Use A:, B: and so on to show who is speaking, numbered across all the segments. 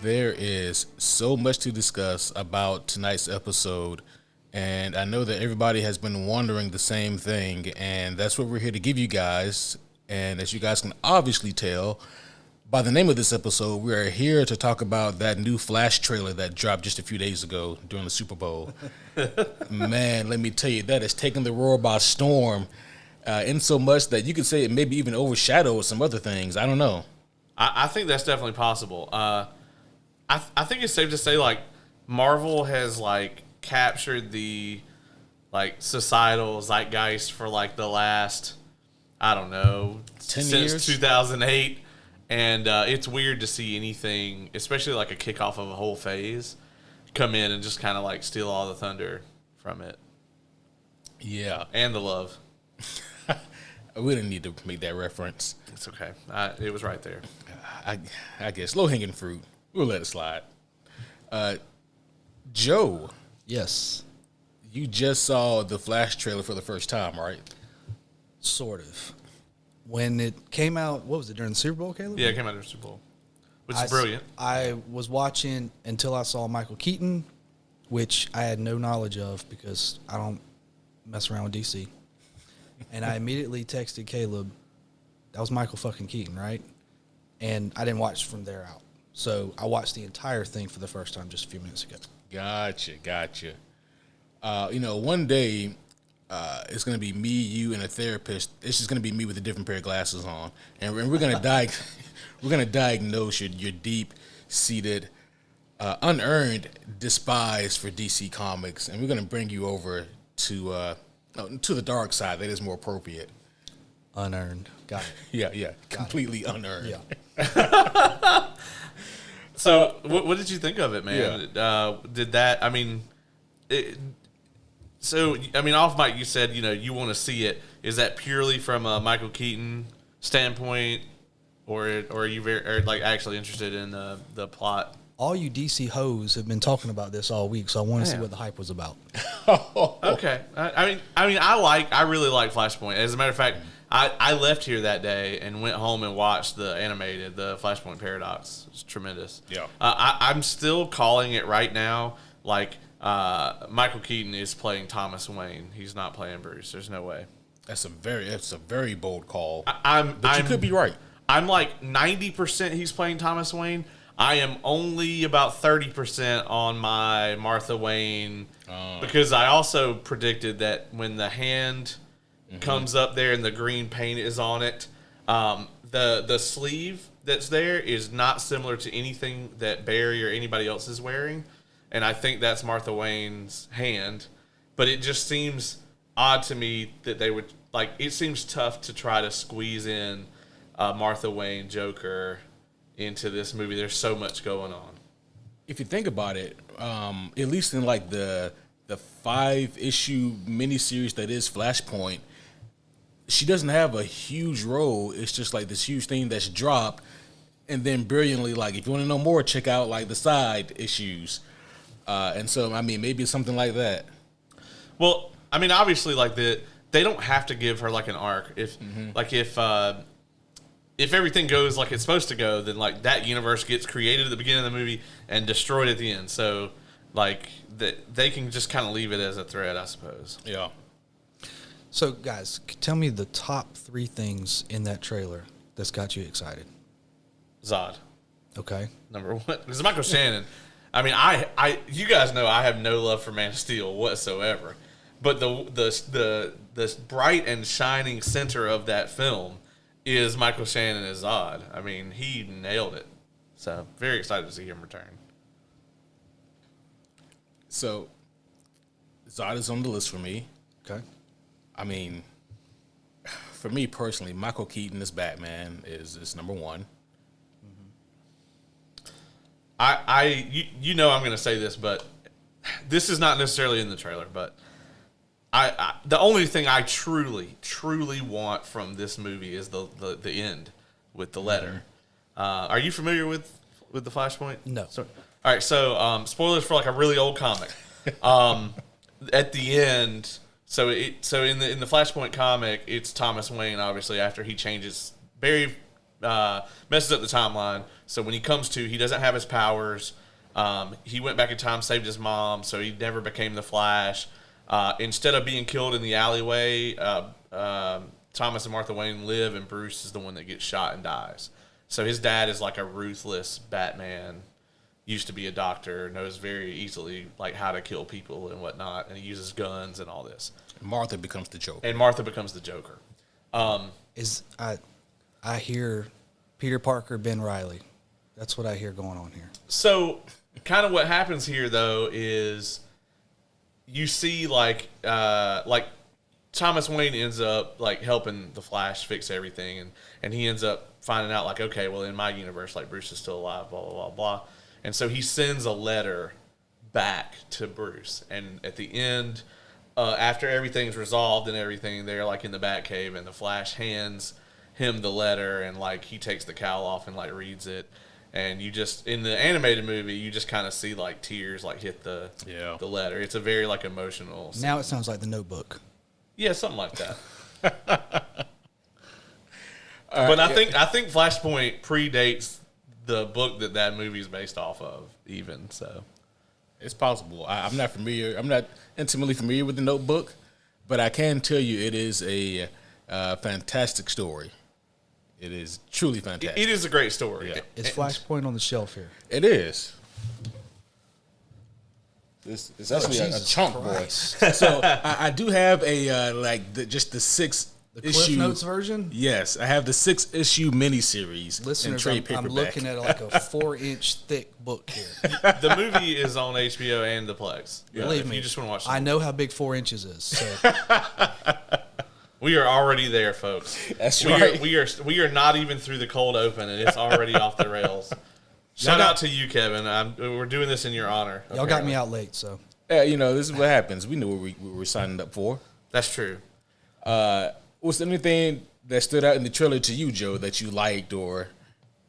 A: there is so much to discuss about tonight's episode, and I know that everybody has been wondering the same thing, and that's what we're here to give you guys. And as you guys can obviously tell by the name of this episode, we are here to talk about that new Flash trailer that dropped just a few days ago during the Super Bowl. Man, let me tell you, that has taken the world by storm, in so much that you could say it maybe even overshadowed some other things. I don't know.
B: I think that's definitely possible. I think it's safe to say, like, Marvel has, like, captured the, like, societal zeitgeist for, like, the last, I don't know,
A: 10
B: since
A: years?
B: 2008. And it's weird to see anything, especially like a kickoff of a whole phase, come in and just kind of like steal all the thunder from it.
A: Yeah.
B: And the love.
A: We didn't need to make that reference.
B: It's okay. It was right there.
A: I guess low-hanging fruit. We'll let it slide. Joe.
C: Yes.
A: You just saw the Flash trailer for the first time, right?
C: Sort of. When it came out, what was it, during the Super Bowl, Caleb?
B: Yeah, it came out during the Super Bowl, which is brilliant.
C: I was watching until I saw Michael Keaton, which I had no knowledge of because I don't mess around with DC. And I immediately texted Caleb, that was Michael fucking Keaton, right? And I didn't watch from there out. So I watched the entire thing for the first time just a few minutes ago.
A: Gotcha. One day, it's going to be me, you, and a therapist. It's just going to be me with a different pair of glasses on. And we're going to diagnose your deep-seated, unearned despise for DC Comics. And we're going to bring you over to the dark side. That is more appropriate.
C: Unearned. Got it.
A: Yeah. Completely unearned.
C: Yeah.
B: So what did you think of it, man?
A: Yeah.
B: Did that, I mean... off mic, you said, you want to see it. Is that purely from a Michael Keaton standpoint, or are you actually interested in the plot?
C: All you DC hoes have been talking about this all week, so I want to see what the hype was about.
B: Okay. I really like Flashpoint. As a matter of fact, I left here that day and went home and watched the Flashpoint Paradox. It's tremendous.
A: Yeah.
B: I'm still calling it right now, like, Michael Keaton is playing Thomas Wayne. He's not playing Bruce. There's no way.
A: That's a very bold call.
B: But
A: you could be right.
B: I'm like 90% he's playing Thomas Wayne. I am only about 30% on my Martha Wayne because I also predicted that when the hand comes up there and the green paint is on it, the sleeve that's there is not similar to anything that Barry or anybody else is wearing. And I think that's Martha Wayne's hand. But it just seems odd to me that they would, like, it seems tough to try to squeeze in Martha Wayne Joker into this movie. There's so much going on.
A: If you think about it, at least in like the 5-issue miniseries that is Flashpoint, she doesn't have a huge role. It's just like this huge thing that's dropped. And then brilliantly, like, if you want to know more, check out like the side issues. And so, maybe it's something like that.
B: Well, obviously, like, they don't have to give her like an arc. If everything goes like it's supposed to go, then like that universe gets created at the beginning of the movie and destroyed at the end. So, like, they can just kind of leave it as a thread, I suppose.
A: Yeah.
C: So, guys, tell me the top 3 things in that trailer that's got you excited.
B: Zod.
C: Okay.
B: Number 1. Because Michael Shannon. You guys know I have no love for Man of Steel whatsoever, but the bright and shining center of that film is Michael Shannon as Zod. He nailed it. So very excited to see him return.
A: So Zod is on the list for me.
C: Okay.
A: For me personally, Michael Keaton as Batman is number 1.
B: I'm going to say this, but this is not necessarily in the trailer, but the only thing I truly want from this movie is the end with the letter. Are you familiar with the Flashpoint?
C: No.
B: All right, so spoilers for like a really old comic. At the end, so in the Flashpoint comic, it's Thomas Wayne, obviously, after he changes, Barry messes up the timeline, So when he comes to, he doesn't have his powers. He went back in time, saved his mom, so he never became the Flash. Instead of being killed in the alleyway, Thomas and Martha Wayne live, and Bruce is the one that gets shot and dies. So his dad is like a ruthless Batman. Used to be a doctor, knows very easily like how to kill people and whatnot, and he uses guns and all this.
A: Martha becomes the Joker.
B: And Martha becomes the Joker.
C: I hear Peter Parker, Ben Reilly. That's what I hear going on here.
B: So, kind of what happens here though is you see like Thomas Wayne ends up like helping the Flash fix everything, and he ends up finding out like, okay, well in my universe like Bruce is still alive, blah blah blah blah, and so he sends a letter back to Bruce, and at the end, after everything's resolved and everything, they're like in the Batcave, and the Flash hands him the letter, and like he takes the cowl off and like reads it, and you just in the animated movie you just kind of see like tears like hit the letter. It's a very like emotional scene.
C: Now it sounds like The Notebook.
B: Yeah, something like that. But I think Flashpoint predates the book that movie is based off of, even so.
A: It's possible. I'm not familiar. I'm not intimately familiar with The Notebook, but I can tell you it is a fantastic story. It is truly fantastic.
B: It is a great story.
A: Yeah.
C: Is Flashpoint on the shelf here?
A: It is. It's actually a chunk, boy. So I do have a just the 6
C: The Cliff
A: issue
C: Notes version?
A: Yes, I have the 6-issue miniseries in
C: Listeners,
A: trade
C: I'm
A: paperback.
C: looking at like a 4-inch thick book here.
B: The movie is on HBO and the Plex.
C: Believe
B: if
C: me,
B: you just want to watch
C: I know how big 4 inches is. So.
B: We are already there, folks.
A: That's right.
B: We are not even through the cold open, and it's already off the rails. Shout out to you, Kevin. We're doing this in your honor.
C: Y'all got me out late, so.
A: Yeah, this is what happens. We knew what we were signing up for.
B: That's true.
A: Was there anything that stood out in the trailer to you, Joe, that you liked, or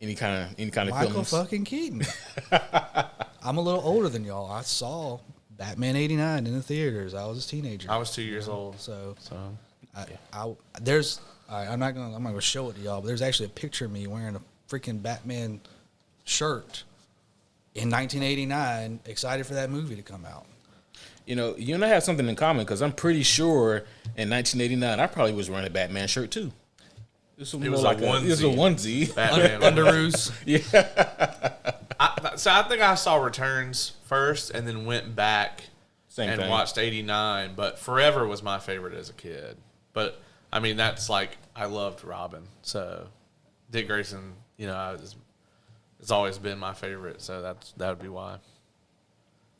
A: any kind of
C: Michael
A: feelings?
C: fucking Keaton. I'm a little older than y'all. I saw Batman '89 in the theaters. I was a teenager.
B: I was 2 years old.
C: So there's. All right, I'm not gonna show it to y'all, but there's actually a picture of me wearing a freaking Batman shirt in 1989, excited for that movie to come out.
A: You and I have something in common, because I'm pretty sure in 1989 I probably was wearing a Batman shirt too.
B: It was like
A: it was a onesie.
B: Batman
C: Underoos.
A: Yeah.
B: So I think I saw Returns first, and then went back and watched '89. But Forever was my favorite as a kid. But I mean, that's like I loved Robin. So Dick Grayson, it's always been my favorite. So that would be why.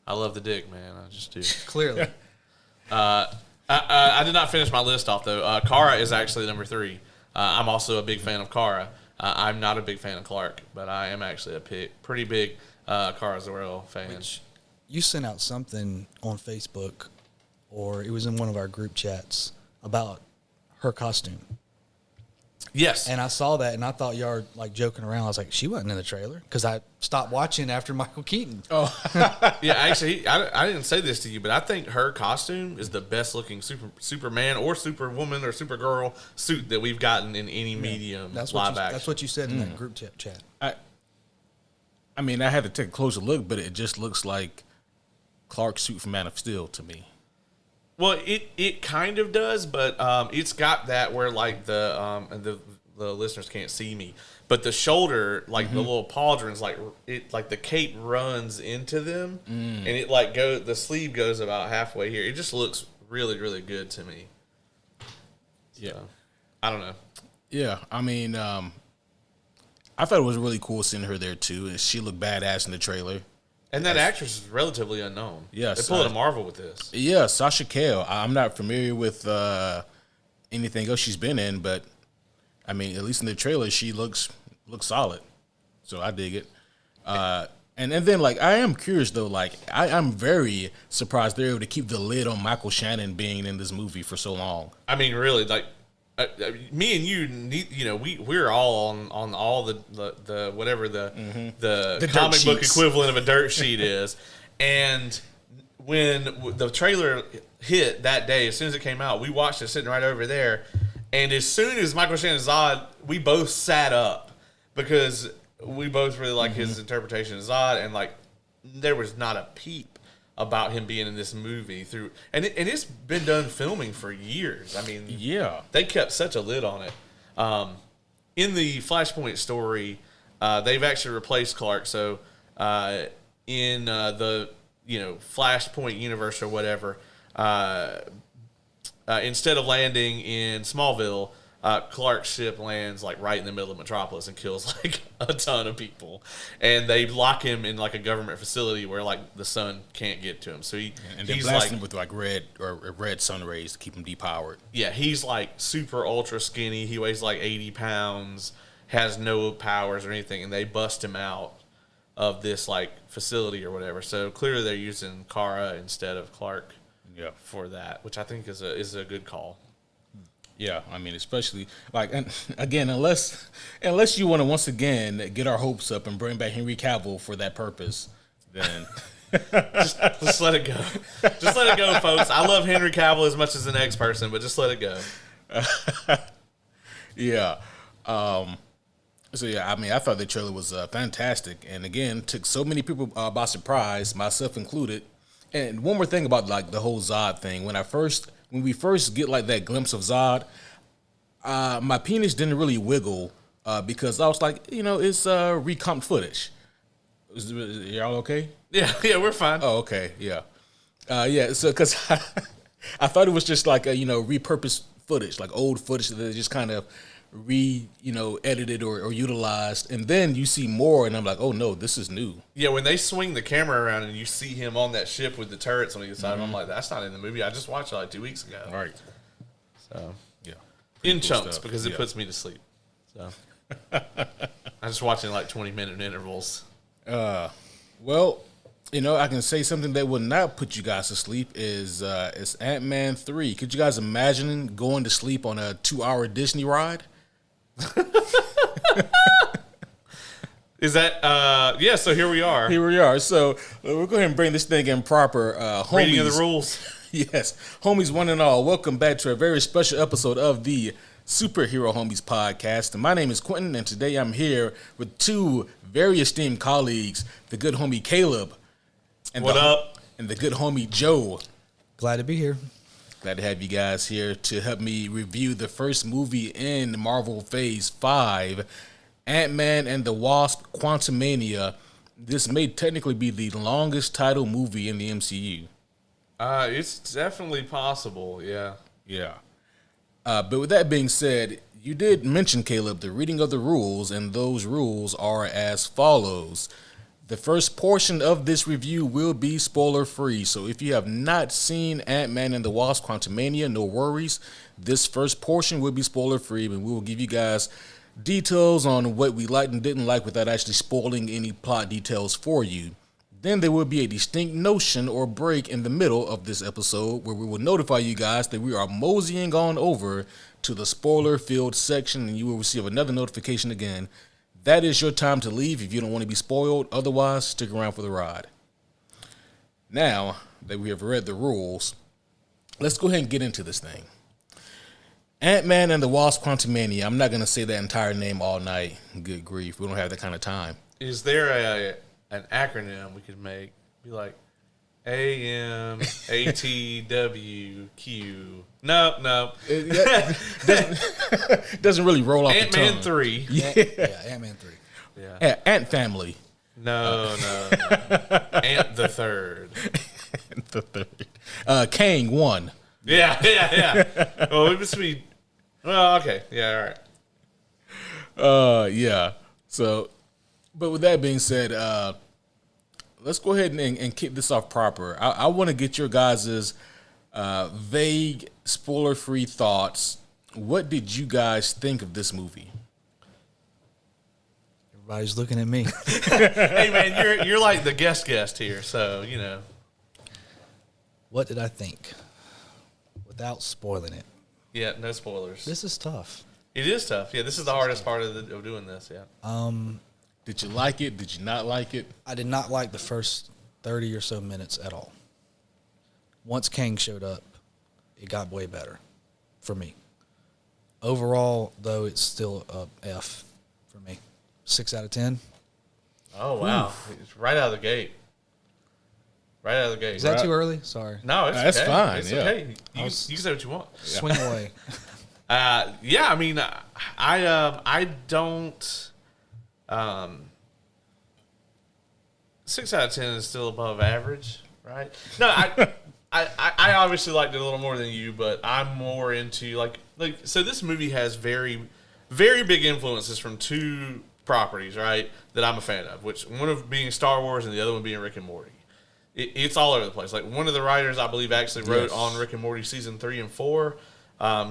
B: I love the Dick, man. I just do.
C: Clearly.
B: I did not finish my list off though. Kara is actually number 3. I'm also a big fan of Kara. I'm not a big fan of Clark, but I am actually a pretty big Kara Zor-El fan.
C: Which you sent out something on Facebook, or it was in one of our group chats about her costume.
B: Yes.
C: And I saw that, and I thought y'all were like joking around. I was like, she wasn't in the trailer, because I stopped watching after Michael Keaton.
B: Oh, yeah. Actually, I didn't say this to you, but I think her costume is the best looking Superman or Superwoman or Supergirl suit that we've gotten in any medium
C: That's
B: live
C: what
B: action.
C: That's what you said in that group chat.
A: I mean, I had to take a closer look, but it just looks like Clark's suit from Man of Steel to me.
B: Well, it kind of does, but it's got that where like the listeners can't see me, but the shoulder, like the little pauldrons, like the cape runs into them, and it like the sleeve goes about halfway here. It just looks really, really good to me. Yeah, so, I don't know. Yeah,
A: I mean, I thought it was really cool seeing her there too, and she looked badass in the trailer.
B: And that actress is relatively unknown.
A: Yes.
B: They pulled a Marvel with this.
A: Yeah, Sasha Cale. I'm not familiar with anything else she's been in, but, I mean, at least in the trailer, she looks solid. So I dig it. And then, like, I am curious, though. Like, I'm very surprised they're able to keep the lid on Michael Shannon being in this movie for so long.
B: I mean, really, like, me and you, we're all on all the whatever the comic book equivalent of a dirt sheet is, and when the trailer hit that day, as soon as it came out, we watched it sitting right over there, and as soon as Michael Shannon Zod, we both sat up because we both really like his interpretation of Zod, and like there was not a peep about him being in this movie and it's been done filming for years. I mean,
A: Yeah.
B: they kept such a lid on it. In the Flashpoint story, they've actually replaced Clark. So in the Flashpoint universe or whatever, instead of landing in Smallville, Clark's ship lands like right in the middle of Metropolis and kills like a ton of people, and they lock him in like a government facility where like the sun can't get to him. So
A: they're
B: he's
A: blasting
B: like,
A: him with like red sun rays to keep him depowered.
B: yeah, he's like super ultra skinny. He weighs like 80 pounds, has no powers or anything, and they bust him out of this like facility or whatever. So clearly they're using Kara instead of Clark for that, which I think is a good call.
A: Yeah, I mean, especially like, and again, unless you want to once again get our hopes up and bring back Henry Cavill for that purpose, then
B: just let it go. Just let it go, folks. I love Henry Cavill as much as the next person, but just let it go.
A: Yeah. So yeah, I mean, I thought the trailer was fantastic, and again, took so many people by surprise, myself included. And one more thing about like the whole Zod thing, when we first get like that glimpse of Zod, my penis didn't really wiggle because I was like, it's recomped footage. Y'all okay?
B: Yeah, we're fine.
A: Oh, okay, yeah, yeah. So because I thought it was just like a repurposed footage, like old footage that they just kind of edited or utilized, and then you see more, and I'm like, oh no, this is new.
B: Yeah, when they swing the camera around and you see him on that ship with the turrets on either side, I'm like, that's not in the movie. I just watched it like 2 weeks ago.
A: All right.
B: So
A: Yeah.
B: in
A: cool
B: chunks
A: stuff.
B: because it puts me to sleep. So I'm just watching like 20-minute intervals.
A: Well, I can say something that would not put you guys to sleep is Ant-Man 3. Could you guys imagine going to sleep on a 2-hour Disney ride?
B: Is that yeah? So here we are.
A: Here we are. So we'll go ahead and bring this thing in proper. Homies,
B: Reading of the rules.
A: Yes, homies, one and all. Welcome back to a very special episode of the Superhero Homies podcast. And my name is Quentin, and today I'm here with two very esteemed colleagues, the good homie Caleb, and
B: What up?
A: And the good homie Joe.
C: Glad to be here.
A: Glad to have you guys here to help me review the first movie in Marvel Phase 5, Ant-Man and the Wasp: Quantumania. This may technically be the longest title movie in the MCU.
B: It's definitely possible. Yeah.
A: Yeah. But with that being said, you did mention, Caleb, the reading of the rules, and those rules are as follows. The first portion of this review will be spoiler-free, so if you have not seen Ant-Man and the Wasp: Quantumania, no worries. This first portion will be spoiler-free, and we will give you guys details on what we liked and didn't like without actually spoiling any plot details for you. Then there will be a distinct notion or break in the middle of this episode where we will notify you guys that we are moseying on over to the spoiler-filled section, and you will receive another notification again. That is your time to leave if you don't want to be spoiled. Otherwise, stick around for the ride. Now that we have read the rules, let's go ahead and get into this thing. Ant-Man and the Wasp: Quantumania. I'm not going to say that entire name all night. Good grief. We don't have that kind of time.
B: Is there an acronym we could make? Be like AMATWQ. No.
A: It doesn't really roll off the tongue.
B: Ant-Man 3.
C: Yeah, Ant-Man 3.
B: Yeah.
A: Ant Family.
B: No. Ant the Third.
A: The third. Kang 1.
B: Yeah. Well, it must be. Well, okay. Yeah, all right.
A: Yeah. So, but with that being said, let's go ahead and kick this off proper. I want to get your guys' vague, spoiler-free thoughts. What did you guys think of this movie?
C: Everybody's looking at me.
B: Hey, man, you're like the guest here, so you know.
C: What did I think? Without spoiling it.
B: Yeah, no spoilers.
C: This is tough.
B: It is tough. Yeah, this is the hardest part of doing this. Yeah.
A: Did you like it? Did you not like it?
C: I did not like the first 30 or so minutes at all. Once Kang showed up, it got way better for me. Overall, though, it's still a F for me. 6 out of 10.
B: Oh wow! It's right out of the gate. Right out of the gate.
C: Is that too early? Sorry.
B: No, it's
A: That's
B: okay.
A: fine.
B: It's
A: Yeah.
B: okay. You can say what you want.
C: Swing away.
B: Yeah, I mean, I don't. 6 out of 10 is still above average, right? No, I obviously liked it a little more than you, but I'm more into like so. This movie has very, very big influences from two properties, right? That I'm a fan of. Which one of being Star Wars and the other one being Rick and Morty. It's all over the place. Like one of the writers, I believe, actually wrote on Rick and Morty season 3 and 4.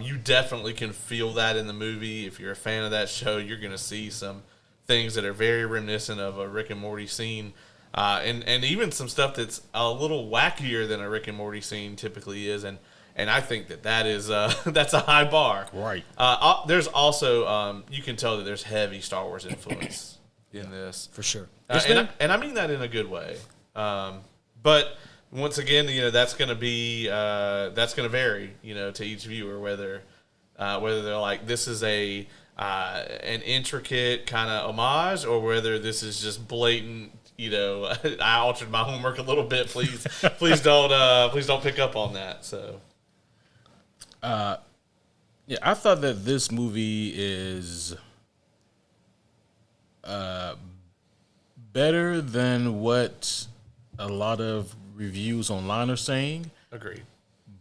B: You definitely can feel that in the movie. If you're a fan of that show, you're going to see some things that are very reminiscent of a Rick and Morty scene. And even some stuff that's a little wackier than a Rick and Morty scene typically is. And I think that is that's a high bar.
A: Right.
B: There's also, you can tell that there's heavy Star Wars influence in this.
C: For sure.
B: And I mean that in a good way. But once again, that's going to vary, to each viewer whether they're like this is an intricate kind of homage or whether this is just blatant. I altered my homework a little bit. Please don't pick up on that. So,
A: Yeah, I thought that this movie is better than what a lot of reviews online are saying.
B: agreed.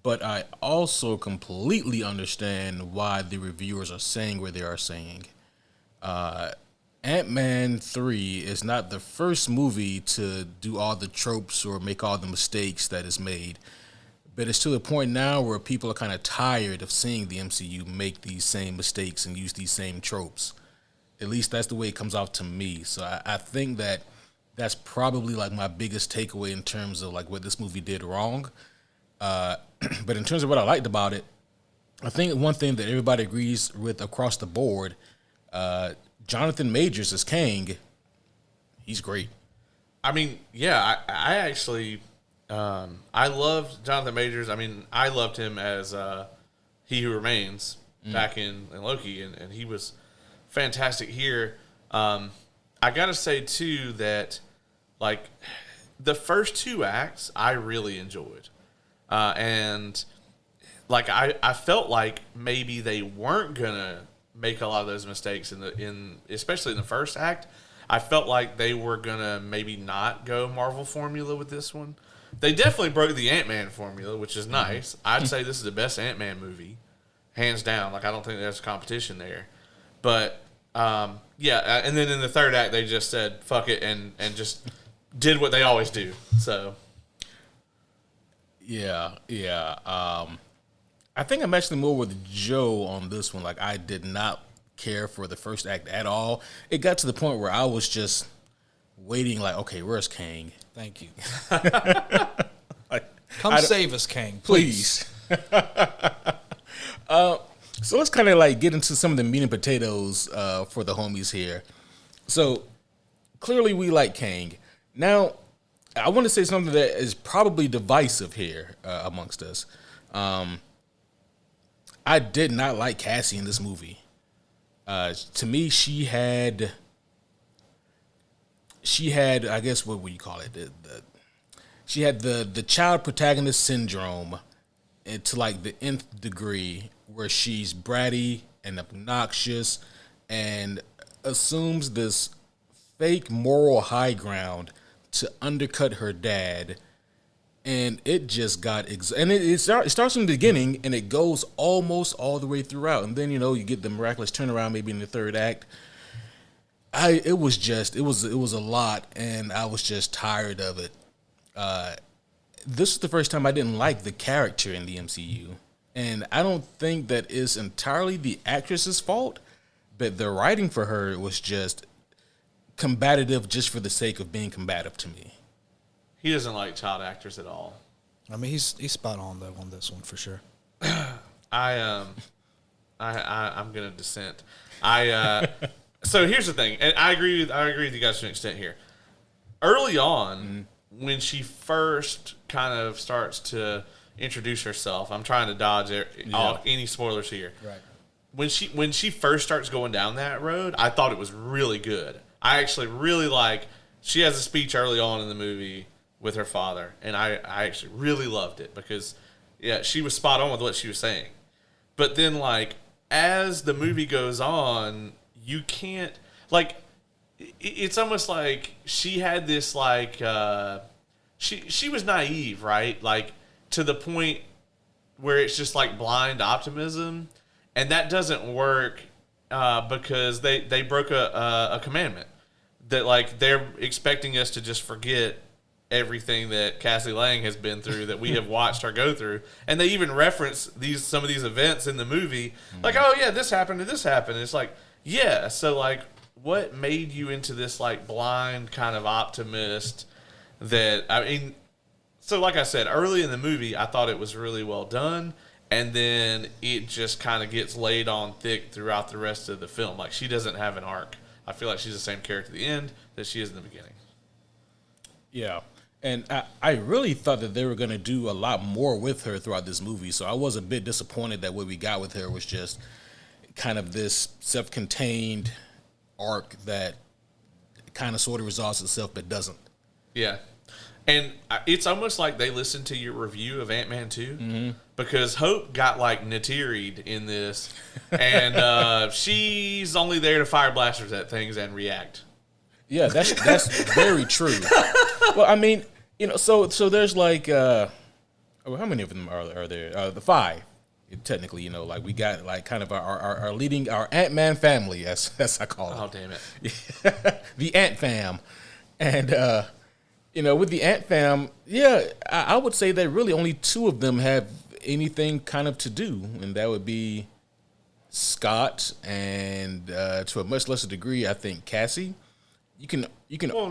A: But I also completely understand why the reviewers are saying what they are saying. Ant-Man 3 is not the first movie to do all the tropes or make all the mistakes that is made. But it's to the point now where people are kind of tired of seeing the MCU make these same mistakes and use these same tropes. At least that's the way it comes off to me. So I think that that's probably like my biggest takeaway in terms of like what this movie did wrong. But in terms of what I liked about it, I think one thing that everybody agrees with across the board, Jonathan Majors as Kang, he's great.
B: I mean, yeah, I actually, I loved Jonathan Majors. I mean, I loved him as He Who Remains back in Loki, and he was fantastic here. I gotta say too that like the first two acts I really enjoyed, and like I felt like maybe they weren't gonna make a lot of those mistakes in especially in the first act. I felt like they were gonna maybe not go Marvel formula with this one. They definitely broke the Ant-Man formula, which is nice. I'd say this is the best Ant-Man movie, hands down. Like I don't think there's competition there, but. Yeah, and then in the third act, they just said, fuck it, and just did what they always do. So.
A: Yeah. I think I'm actually more with Joe on this one. Like, I did not care for the first act at all. It got to the point where I was just waiting, like, okay, where's Kang?
C: Thank you.
A: Like,
C: Come save us, Kang, please.
A: So let's kind of like get into some of the meat and potatoes for the homies here. So clearly we like Kang. Now, I want to say something that is probably divisive here amongst us. I did not like Cassie in this movie. To me, she had, I guess, what would you call it? She had the child protagonist syndrome to like the nth degree, where she's bratty and obnoxious and assumes this fake moral high ground to undercut her dad. And it just got it starts from the beginning and it goes almost all the way throughout. And then, you get the miraculous turnaround maybe in the third act. It was a lot, and I was just tired of it. This is the first time I didn't like the character in the MCU. And I don't think that is entirely the actress's fault, but the writing for her was just combative just for the sake of being combative to me.
B: He doesn't like child actors at all.
C: I mean, he's spot on though on this one for sure.
B: I'm gonna dissent. So here's the thing, and I agree with you guys to an extent here. Early on, when she first kind of starts to introduce herself, I'm trying to dodge any spoilers here.
C: Right.
B: When she first starts going down that road, I thought it was really good. I actually really like. She has a speech early on in the movie with her father, and I actually really loved it because, yeah, she was spot on with what she was saying. But then, like, as the movie goes on, you can't, like, it's almost like she had this, like, she was naive, right? Like, to the point where it's just like blind optimism, and that doesn't work because they broke a commandment that, like, they're expecting us to just forget everything that Cassie Lang has been through, that we have watched her go through, and they even reference some of these events in the movie, like, oh yeah, this happened and this happened. And it's like, yeah, so like, what made you into this like blind kind of optimist? That, I mean, so like I said early in the movie, I thought it was really well done, and then it just kind of gets laid on thick throughout the rest of the film. Like, she doesn't have an arc. I feel like she's the same character at the end that she is in the beginning.
A: Yeah. And I really thought that they were going to do a lot more with her throughout this movie. So I was a bit disappointed that what we got with her was just kind of this self-contained arc that kind of sort of resolves itself but doesn't.
B: Yeah. And it's almost like they listened to your review of Ant-Man 2 because Hope got like nateried in this, and she's only there to fire blasters at things and react.
A: Yeah, that's very true. Well, I mean, you know, so there's like, how many of them are there? The 5, technically. You know, like we got like kind of our leading, our Ant-Man family, as I call it.
B: Oh, damn it!
A: The Ant Fam, and you know, with the Ant Fam, yeah, I would say that really only 2 of them have anything kind of to do, and that would be Scott and to a much lesser degree, I think Cassie. You can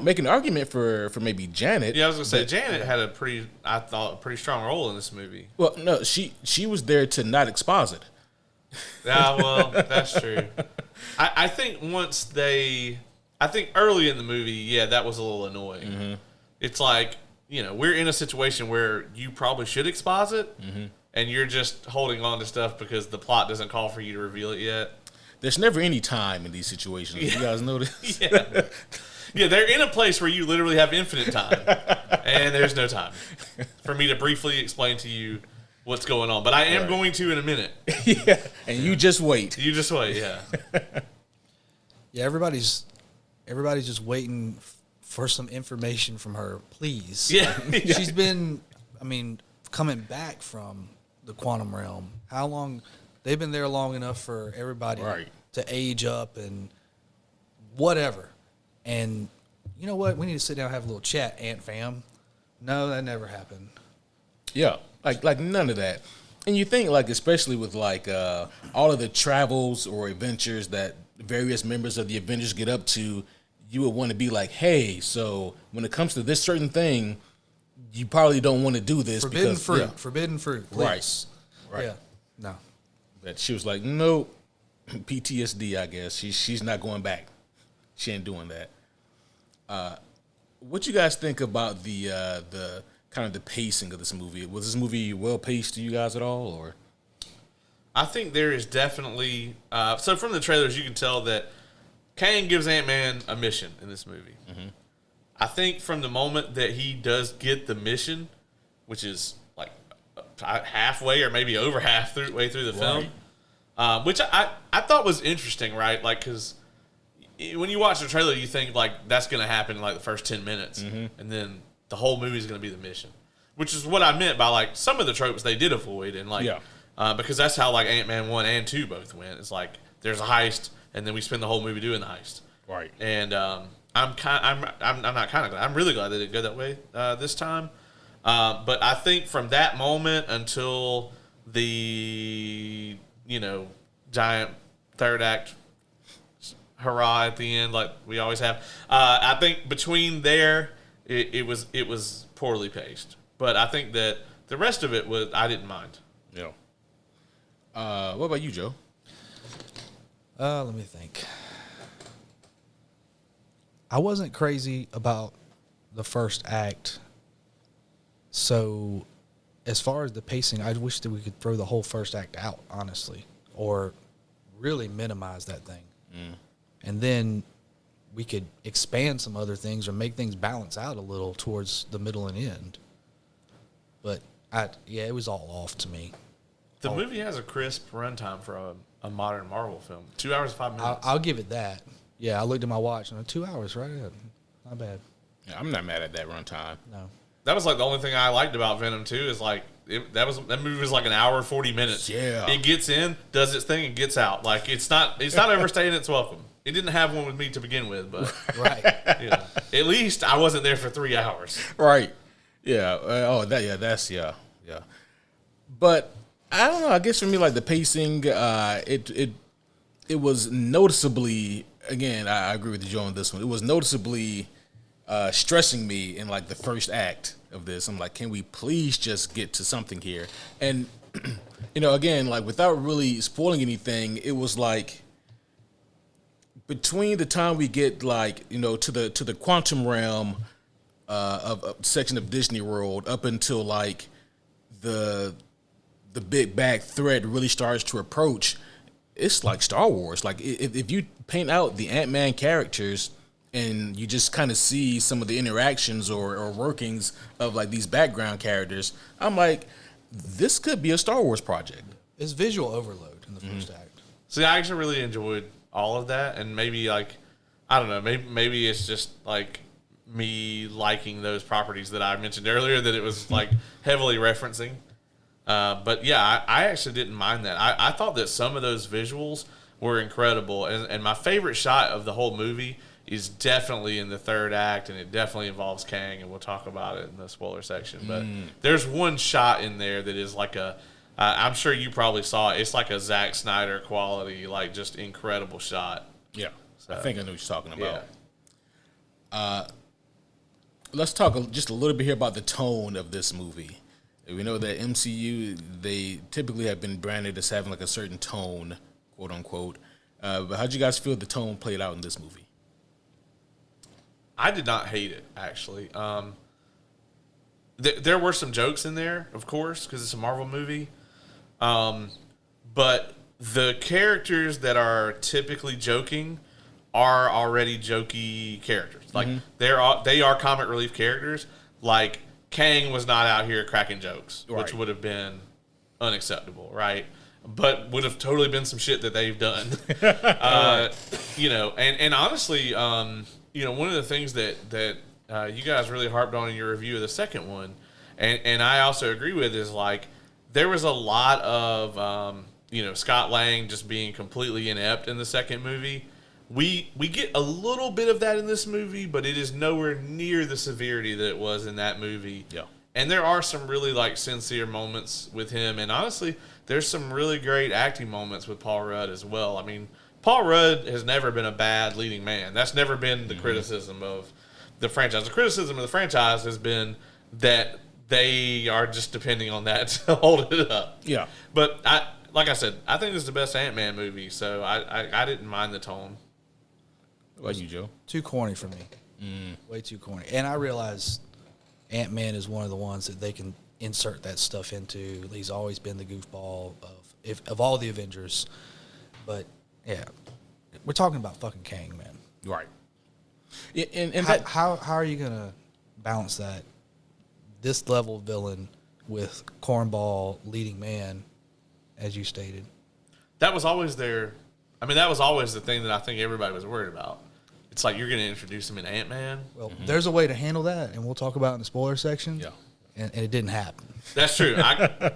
A: make an argument for maybe Janet.
B: Yeah, I was gonna say Janet had a pretty strong role in this movie.
A: Well, no, she was there to not exposit.
B: Yeah, well, that's true. I think early in the movie, yeah, that was a little annoying. Mm-hmm. It's like, you know, we're in a situation where you probably should exposit, and you're just holding on to stuff because the plot doesn't call for you to reveal it yet. There's
A: never any time in these situations. Yeah. You guys notice?
B: Yeah. Yeah, they're in a place where you literally have infinite time, and there's no time for me to briefly explain to you what's going on. But I am going to in a minute.
A: Yeah, and you just wait.
B: You just wait, yeah.
C: Yeah, everybody's just waiting for some information from her, please.
B: Yeah.
C: She's been, I mean, coming back from the quantum realm. How long? They've been there long enough for everybody to age up and whatever. And you know what? We need to sit down and have a little chat, Ant Fam. No, that never happened.
A: Yeah, like none of that. And you think, like, especially with like all of the travels or adventures that various members of the Avengers get up to, you would want to be like, hey, so when it comes to this certain thing, you probably don't want to do this.
C: Forbidden fruit, please.
A: Right.
C: Yeah. No.
A: But she was like, nope, PTSD, I guess. She's not going back. She ain't doing that. What you guys think about the kind of the pacing of this movie? Was this movie well paced to you guys at all, or?
B: I think there is definitely so from the trailers you can tell that Kang gives Ant-Man a mission in this movie. Mm-hmm. I think from the moment that he does get the mission, which is like halfway or maybe over way through the film, which I thought was interesting, right? Like, because when you watch the trailer, you think like that's going to happen in like the first 10 minutes, and then the whole movie is going to be the mission, which is what I meant by like some of the tropes they did avoid, and like because that's how like Ant-Man 1 and 2 both went. It's like there's a heist, and then we spend the whole movie doing the heist,
A: right?
B: And I'm really glad they didn't go that way this time. But I think from that moment until the giant third act hurrah at the end, like we always have. I think between there, it was poorly paced, but I think that the rest of it I didn't mind.
A: Yeah. What about you, Joe?
C: Let me think. I wasn't crazy about the first act, so as far as the pacing, I wish that we could throw the whole first act out, honestly, or really minimize that thing. And then we could expand some other things or make things balance out a little towards the middle and end. But it was all off to me.
B: The movie has a crisp runtime for a modern Marvel film. 2 hours and 5 minutes.
C: I'll give it that. Yeah, I looked at my watch and 2 hours, right? Not bad.
A: Yeah, I'm not mad at that runtime.
C: No.
B: That was like the only thing I liked about Venom 2 is like that movie was like an hour 40 minutes.
A: Yeah.
B: It gets in, does its thing, and gets out. Like it's not overstaying its welcome. It didn't have one with me to begin with, but
C: Right.
B: at least I wasn't there for 3 hours.
A: Right. Yeah. Yeah. But I don't know. I guess for me, like the pacing, it was noticeably. Again, I agree with Joe on this one. It was noticeably stressing me in like the first act of this. I'm like, can we please just get to something here? And again, like without really spoiling anything, it was like between the time we get like to the quantum realm of a section of Disney World up until like the big bad threat really starts to approach, it's like Star Wars. Like if you paint out the Ant-Man characters and you just kind of see some of the interactions or workings of like these background characters, I'm like, this could be a Star Wars project.
C: It's visual overload in the first act.
B: See, I actually really enjoyed all of that, and maybe like I don't know, maybe it's just like me liking those properties that I mentioned earlier that it was like heavily referencing. But yeah, I actually didn't mind that. I thought that some of those visuals were incredible, and my favorite shot of the whole movie is definitely in the third act, and it definitely involves Kang, and we'll talk about it in the spoiler section. But there's one shot in there that is like I'm sure you probably saw it. It's like a Zack Snyder quality, like just incredible shot.
A: Yeah, so, I think I know what you're talking about.
B: Yeah.
A: Let's talk just a little bit here about the tone of this movie. We know that MCU, they typically have been branded as having like a certain tone, quote unquote. But how'd you guys feel the tone played out in this movie?
B: I did not hate it, actually. There were some jokes in there, of course, because it's a Marvel movie. But the characters that are typically joking are already jokey characters. Like they are comic relief characters. Like Kang was not out here cracking jokes, which would have been unacceptable, right? But would have totally been some shit that they've done. And honestly, one of the things that you guys really harped on in your review of the second one, and I also agree with, is like there was a lot of Scott Lang just being completely inept in the second movie. We get a little bit of that in this movie, but it is nowhere near the severity that it was in that movie.
A: Yeah.
B: And there are some really like sincere moments with him, and honestly, there's some really great acting moments with Paul Rudd as well. I mean, Paul Rudd has never been a bad leading man. That's never been the criticism of the franchise. The criticism of the franchise has been that they are just depending on that to hold it up.
A: Yeah.
B: But like I said, I think this is the best Ant-Man movie, so I didn't mind the tone.
A: What about you, Joe?
C: Too corny for me. Way too corny. And I realize Ant-Man is one of the ones that they can insert that stuff into. He's always been the goofball of all the Avengers. But, yeah, we're talking about fucking Kang, man.
A: Right. Yeah, and
C: how are you going to balance that? This level villain with cornball leading man, as you stated.
B: That was always that was always the thing that I think everybody was worried about. It's like you're going to introduce him in Ant-Man.
C: Well, there's a way to handle that, and we'll talk about it in the spoiler section.
A: Yeah.
C: And it didn't happen.
B: That's true. I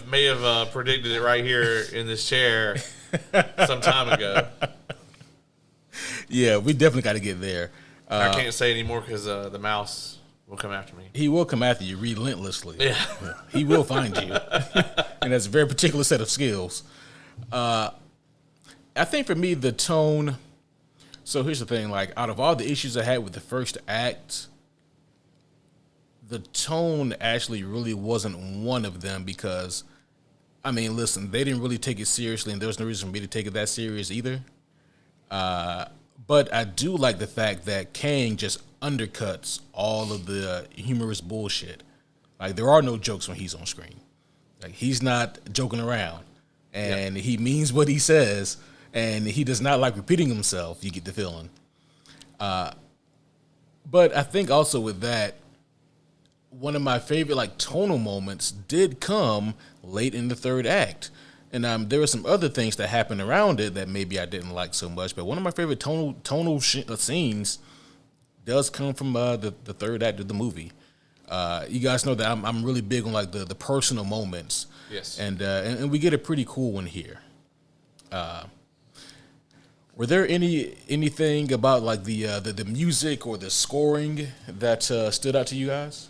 B: may have predicted it right here in this chair some time ago.
A: Yeah, we definitely got to get there.
B: I can't say anymore because the mouse will come after me.
A: He will come after you relentlessly.
B: Yeah.
A: He will find you. And that's a very particular set of skills. I think for me, the tone... So here's the thing. Like, out of all the issues I had with the first act, the tone actually really wasn't one of them because, I mean, listen, they didn't really take it seriously, and there was no reason for me to take it that serious either. But I do like the fact that Kang just undercuts all of the humorous bullshit. Like, there are no jokes when he's on screen. Like, he's not joking around. And he means what he says, and he does not like repeating himself, you get the feeling. But I think also with that, one of my favorite like tonal moments did come late in the third act. And there were some other things that happened around it that maybe I didn't like so much. But one of my favorite tonal scenes does come from the third act of the movie. You guys know that I'm really big on like the personal moments.
B: Yes.
A: And we get a pretty cool one here. Were there anything about like the music or the scoring that stood out to you guys?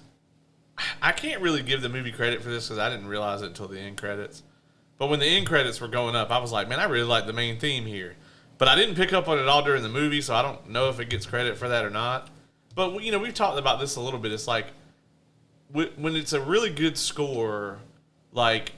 B: I can't really give the movie credit for this because I didn't realize it until the end credits. But when the end credits were going up, I was like, man, I really like the main theme here. But I didn't pick up on it all during the movie, so I don't know if it gets credit for that or not. But, you know, we've talked about this a little bit. It's like, when it's a really good score, like,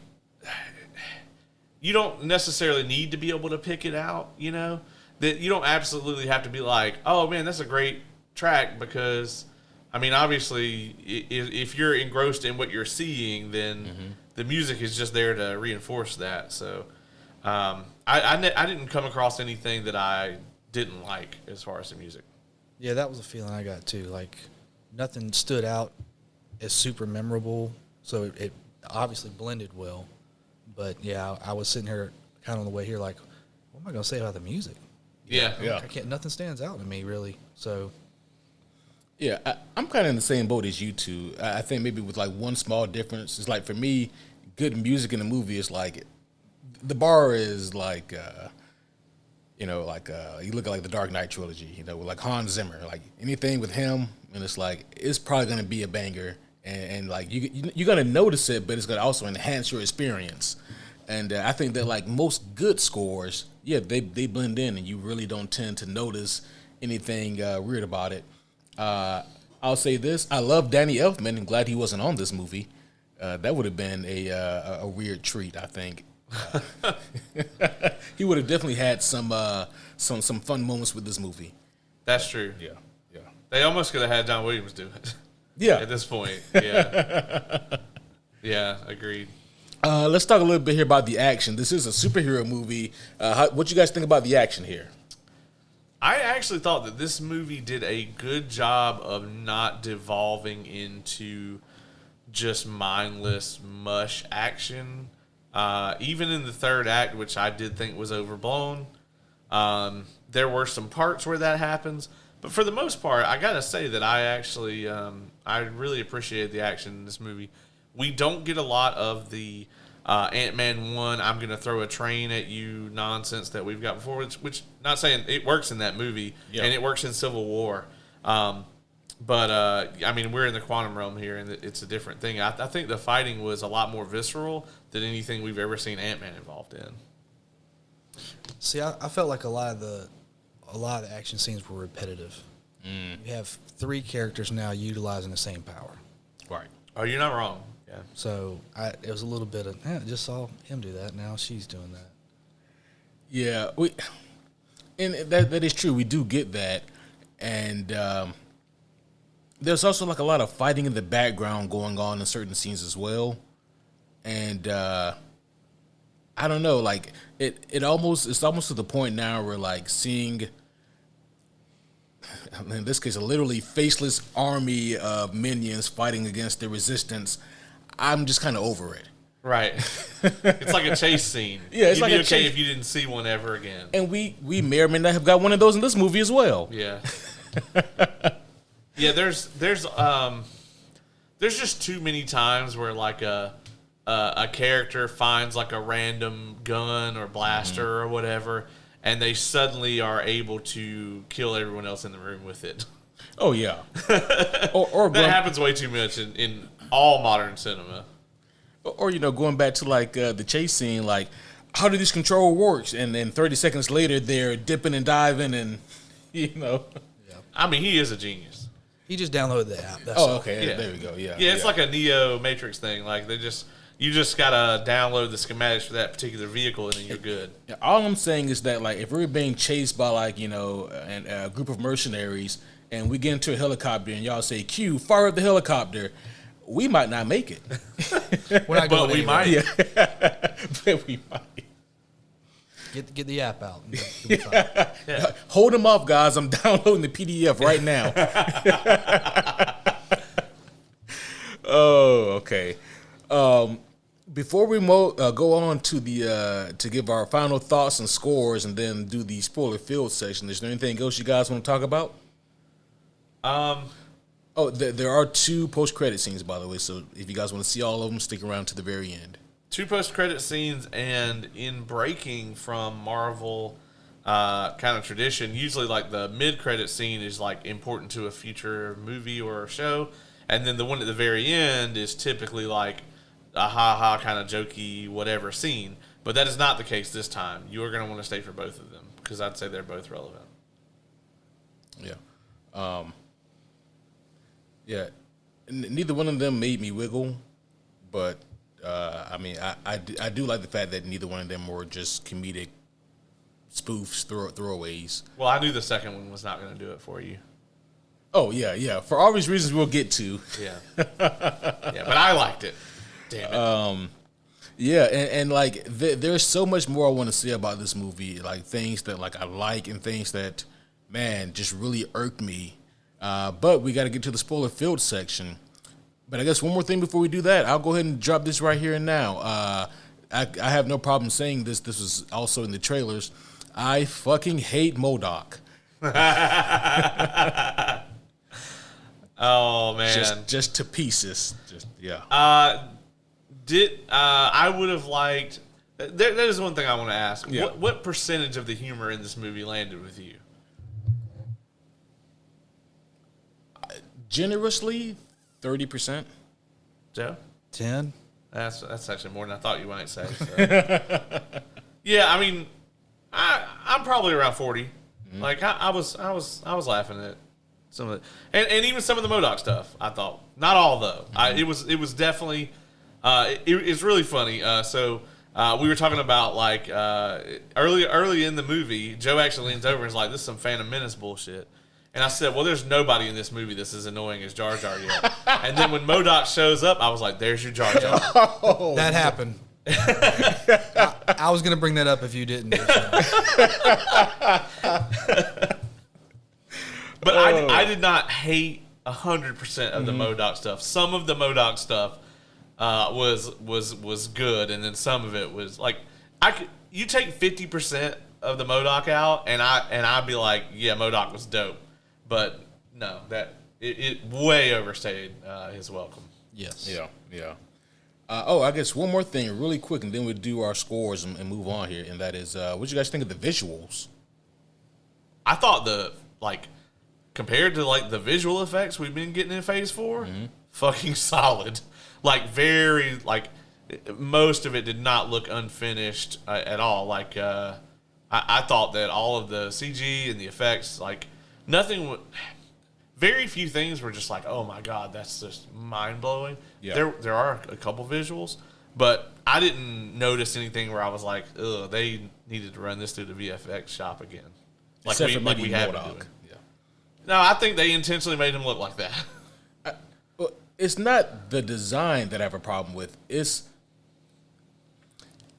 B: you don't necessarily need to be able to pick it out, you know? That you don't absolutely have to be like, oh, man, that's a great track because, I mean, obviously, if you're engrossed in what you're seeing, then the music is just there to reinforce that. So I didn't come across anything that I didn't like as far as the music.
C: Yeah, that was a feeling I got too. Like, nothing stood out as super memorable, so it obviously blended well. But yeah, I was sitting here kind of on the way here, like, what am I going to say about the music?
B: Yeah.
C: I can't. Nothing stands out to me really. So.
A: Yeah, I'm kind of in the same boat as you two. I think maybe with like one small difference. It's like for me, good music in a movie is like the bar is like, you look at like the Dark Knight trilogy, you know, with like Hans Zimmer, like anything with him, and it's like it's probably gonna be a banger, and like you're gonna notice it, but it's gonna also enhance your experience. And I think that like most good scores, yeah, they blend in, and you really don't tend to notice anything weird about it. I'll say this: I love Danny Elfman, and glad he wasn't on this movie. That would have been a weird treat, I think. He would have definitely had some fun moments with this movie.
B: That's true.
A: Yeah.
B: They almost could have had John Williams do it.
A: Yeah.
B: At this point. Yeah. Yeah, agreed.
A: Let's talk a little bit here about the action. This is a superhero movie. What you guys think about the action here?
B: I actually thought that this movie did a good job of not devolving into just mindless mush action. Even in the third act, which I did think was overblown, there were some parts where that happens. But for the most part, I gotta say that I actually I really appreciated the action in this movie. We don't get a lot of the Ant-Man 1, I'm going to throw a train at you nonsense that we've got before, which not saying it works in that movie, and it works in Civil War. But I mean, we're in the quantum realm here, and it's a different thing. I think the fighting was a lot more visceral than anything we've ever seen Ant-Man involved in.
C: See, I felt like a lot of the action scenes were repetitive. You have three characters now utilizing the same power.
A: Right.
B: Oh, you're not wrong. Yeah.
C: So it was a little bit of, I just saw him do that. Now she's doing that.
A: Yeah, and that is true. We do get that, and there's also like a lot of fighting in the background going on in certain scenes as well. And I don't know, like it's almost to the point now where like seeing, in this case, a literally faceless army of minions fighting against the resistance. I'm just kind of over it.
B: Right. It's like a chase scene.
A: Yeah, it's
B: You'd
A: like
B: be
A: a
B: okay
A: chase.
B: if you didn't see one ever again.
A: And we may or may not have got one of those in this movie as well.
B: Yeah. Yeah, there's just too many times where like a character finds like a random gun or blaster or whatever, and they suddenly are able to kill everyone else in the room with it.
A: Oh yeah. or
B: That happens way too much in all modern cinema.
A: Or going back to like the chase scene, like how did this control works, and then 30 seconds later they're dipping and diving, and
C: Yeah.
B: I mean, he is a genius.
C: He just downloaded the app. That's all.
A: okay,
B: Yeah.
A: there we go. Yeah,
B: Yeah, it's like a Neo Matrix thing. Like you just gotta download the schematics for that particular vehicle, and then you're good.
A: Yeah, all I'm saying is that like if we're being chased by like a group of mercenaries, and we get into a helicopter, and y'all say Q, fire up the helicopter, we might not make it.
C: We're not going
B: But we
C: anywhere.
B: might.
A: Yeah, but we might.
C: Get the app out. And you'll be fine.
B: Yeah.
A: Hold them off, guys. I'm downloading the PDF right now. Oh, okay. Before we go on to the to give our final thoughts and scores, and then do the spoiler field section, is there anything else you guys want to talk about? Oh, there are 2 post-credit scenes, by the way. So if you guys want to see all of them, stick around to the very end.
B: 2 post-credit scenes, and in breaking from Marvel kind of tradition, usually like the mid-credit scene is like important to a future movie or a show, and then the one at the very end is typically like a ha-ha kind of jokey whatever scene. But that is not the case this time. You are going to want to stay for both of them because I'd say they're both relevant.
A: Yeah. Yeah. Neither one of them made me wiggle, but I mean, I do like the fact that neither one of them were just comedic spoofs, throwaways.
B: Well, I knew the second one was not going to do it for you.
A: Oh, yeah. For obvious reasons we'll get to.
B: Yeah. Yeah, but I liked it. Damn it.
A: Yeah, and like there's so much more I want to say about this movie, like things that like I like and things that, man, just really irked me. But we got to get to the spoiler field section. But I guess one more thing before we do that, I'll go ahead and drop this right here and now. I have no problem saying this. This was also in the trailers. I fucking hate MODOK.
B: Oh man,
A: just to pieces. Just yeah.
B: I would have liked. That is one thing I want to ask.
A: Yeah.
B: What percentage of the humor in this movie landed with you?
A: Generously, 30%.
B: Joe?
C: 10.
B: That's actually more than I thought you might say. So. Yeah, I mean, I'm probably around 40. Mm-hmm. Like I was laughing at some of it, and even some of the MODOK stuff. I thought not all though. Mm-hmm. It was definitely it's really funny. So we were talking about like early in the movie, Joe actually leans over and is like, "This is some Phantom Menace bullshit." And I said, well, there's nobody in this movie that's as annoying as Jar Jar yet. And then when MODOK shows up, I was like, there's your Jar Jar.
C: Oh, that happened. I was going to bring that up if you didn't.
B: But I did not hate 100% of the MODOK stuff. Some of the MODOK stuff was good, and then some of it was like you take 50% of the MODOK out, and I'd be like, yeah, MODOK was dope. But no, that it way overstayed his welcome.
C: Yes.
A: Yeah. I guess one more thing really quick, and then we'll do our scores and move on here, and that is, what do you guys think of the visuals?
B: I thought compared to like the visual effects we've been getting in Phase 4, fucking solid. Like very, like most of it did not look unfinished at all. Like I thought that all of the CG and the effects, like very few things were just like, oh my god, that's just mind blowing. Yeah. There are a couple visuals, but I didn't notice anything where I was like, ugh, they needed to run this through the VFX shop again. Like we have been doing.
A: Yeah.
B: No, I think they intentionally made him look like that.
A: Well, it's not the design that I have a problem with. It's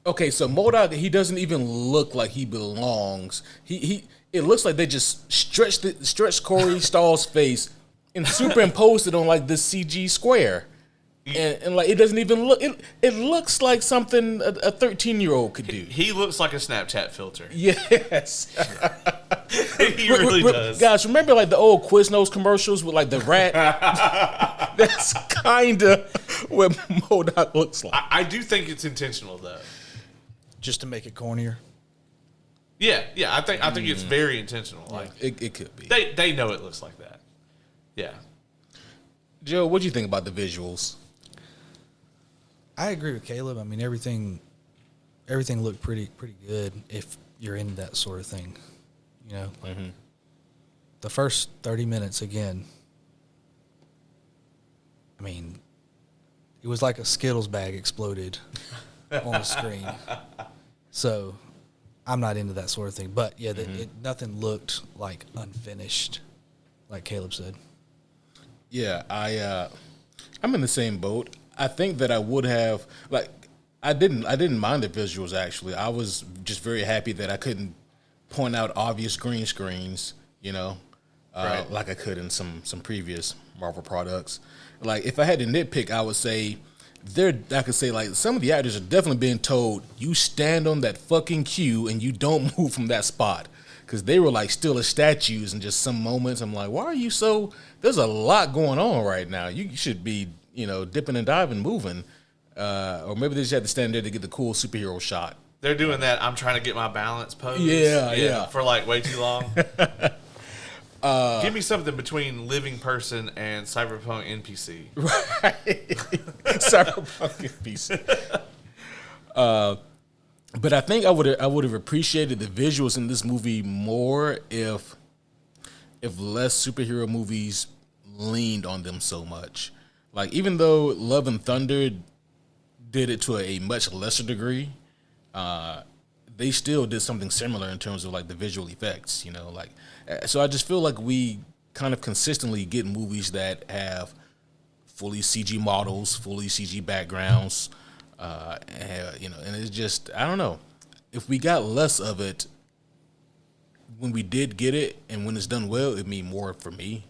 A: okay. So MODOK, he doesn't even look like he belongs. It looks like they just stretched Corey Stahl's face and superimposed it on like this CG square, and like it doesn't even look. It looks like something a 13-year-old could do.
B: He looks like a Snapchat filter.
A: Yes,
B: he really does.
A: Guys, remember like the old Quiznos commercials with like the rat? That's kind of what MODOK looks like.
B: I do think it's intentional though,
C: just to make it cornier.
B: Yeah. I think it's very intentional. Like
A: it could be.
B: They know it looks like that. Yeah.
A: Joe, what do you think about the visuals?
C: I agree with Caleb. I mean, everything looked pretty good if you're into that sort of thing. You know, the first 30 minutes again. I mean, it was like a Skittles bag exploded on the screen. So, I'm not into that sort of thing. But yeah, nothing looked like unfinished, like Caleb said.
A: Yeah, I'm in the same boat. I think that I would have, like, I didn't mind the visuals actually. I was just very happy that I couldn't point out obvious green screens,
B: Right.
A: like I could in some previous Marvel products. Like if I had to nitpick, I would say I could say like some of the actors are definitely being told you stand on that fucking queue and you don't move from that spot. Because they were like still as statues in just some moments. I'm like, why are you so? There's a lot going on right now. You should be, dipping and diving, moving. Or maybe they just had to stand there to get the cool superhero shot.
B: They're doing that. I'm trying to get my balance pose.
A: Yeah.
B: For like way too long. Give me something between living person and cyberpunk NPC.
A: Right. Cyberpunk NPC. But I think I would have appreciated the visuals in this movie more if less superhero movies leaned on them so much. Like even though Love and Thunder did it to a much lesser degree, they still did something similar in terms of like the visual effects. So I just feel like we kind of consistently get movies that have fully CG models, fully CG backgrounds. And it's just, I don't know. If we got less of it when we did get it and when it's done well, it'd mean more for me.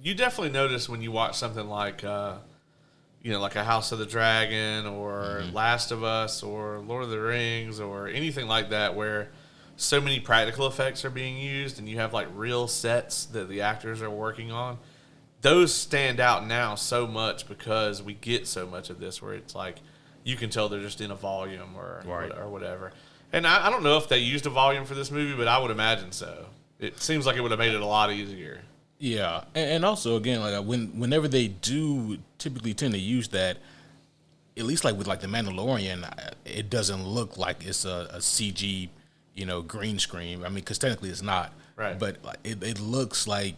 B: You definitely notice when you watch something like, like a House of the Dragon or Last of Us or Lord of the Rings or anything like that where so many practical effects are being used and you have like real sets that the actors are working on. Those stand out now so much because we get so much of this where it's like you can tell they're just in a volume or whatever. And I don't know if they used a volume for this movie, but I would imagine so. It seems like it would have made it a lot easier.
A: Yeah, and also again, like whenever they do typically tend to use that, at least like with like the Mandalorian, it doesn't look like it's a CG, green screen. I mean, because technically it's not.
B: Right.
A: But it looks like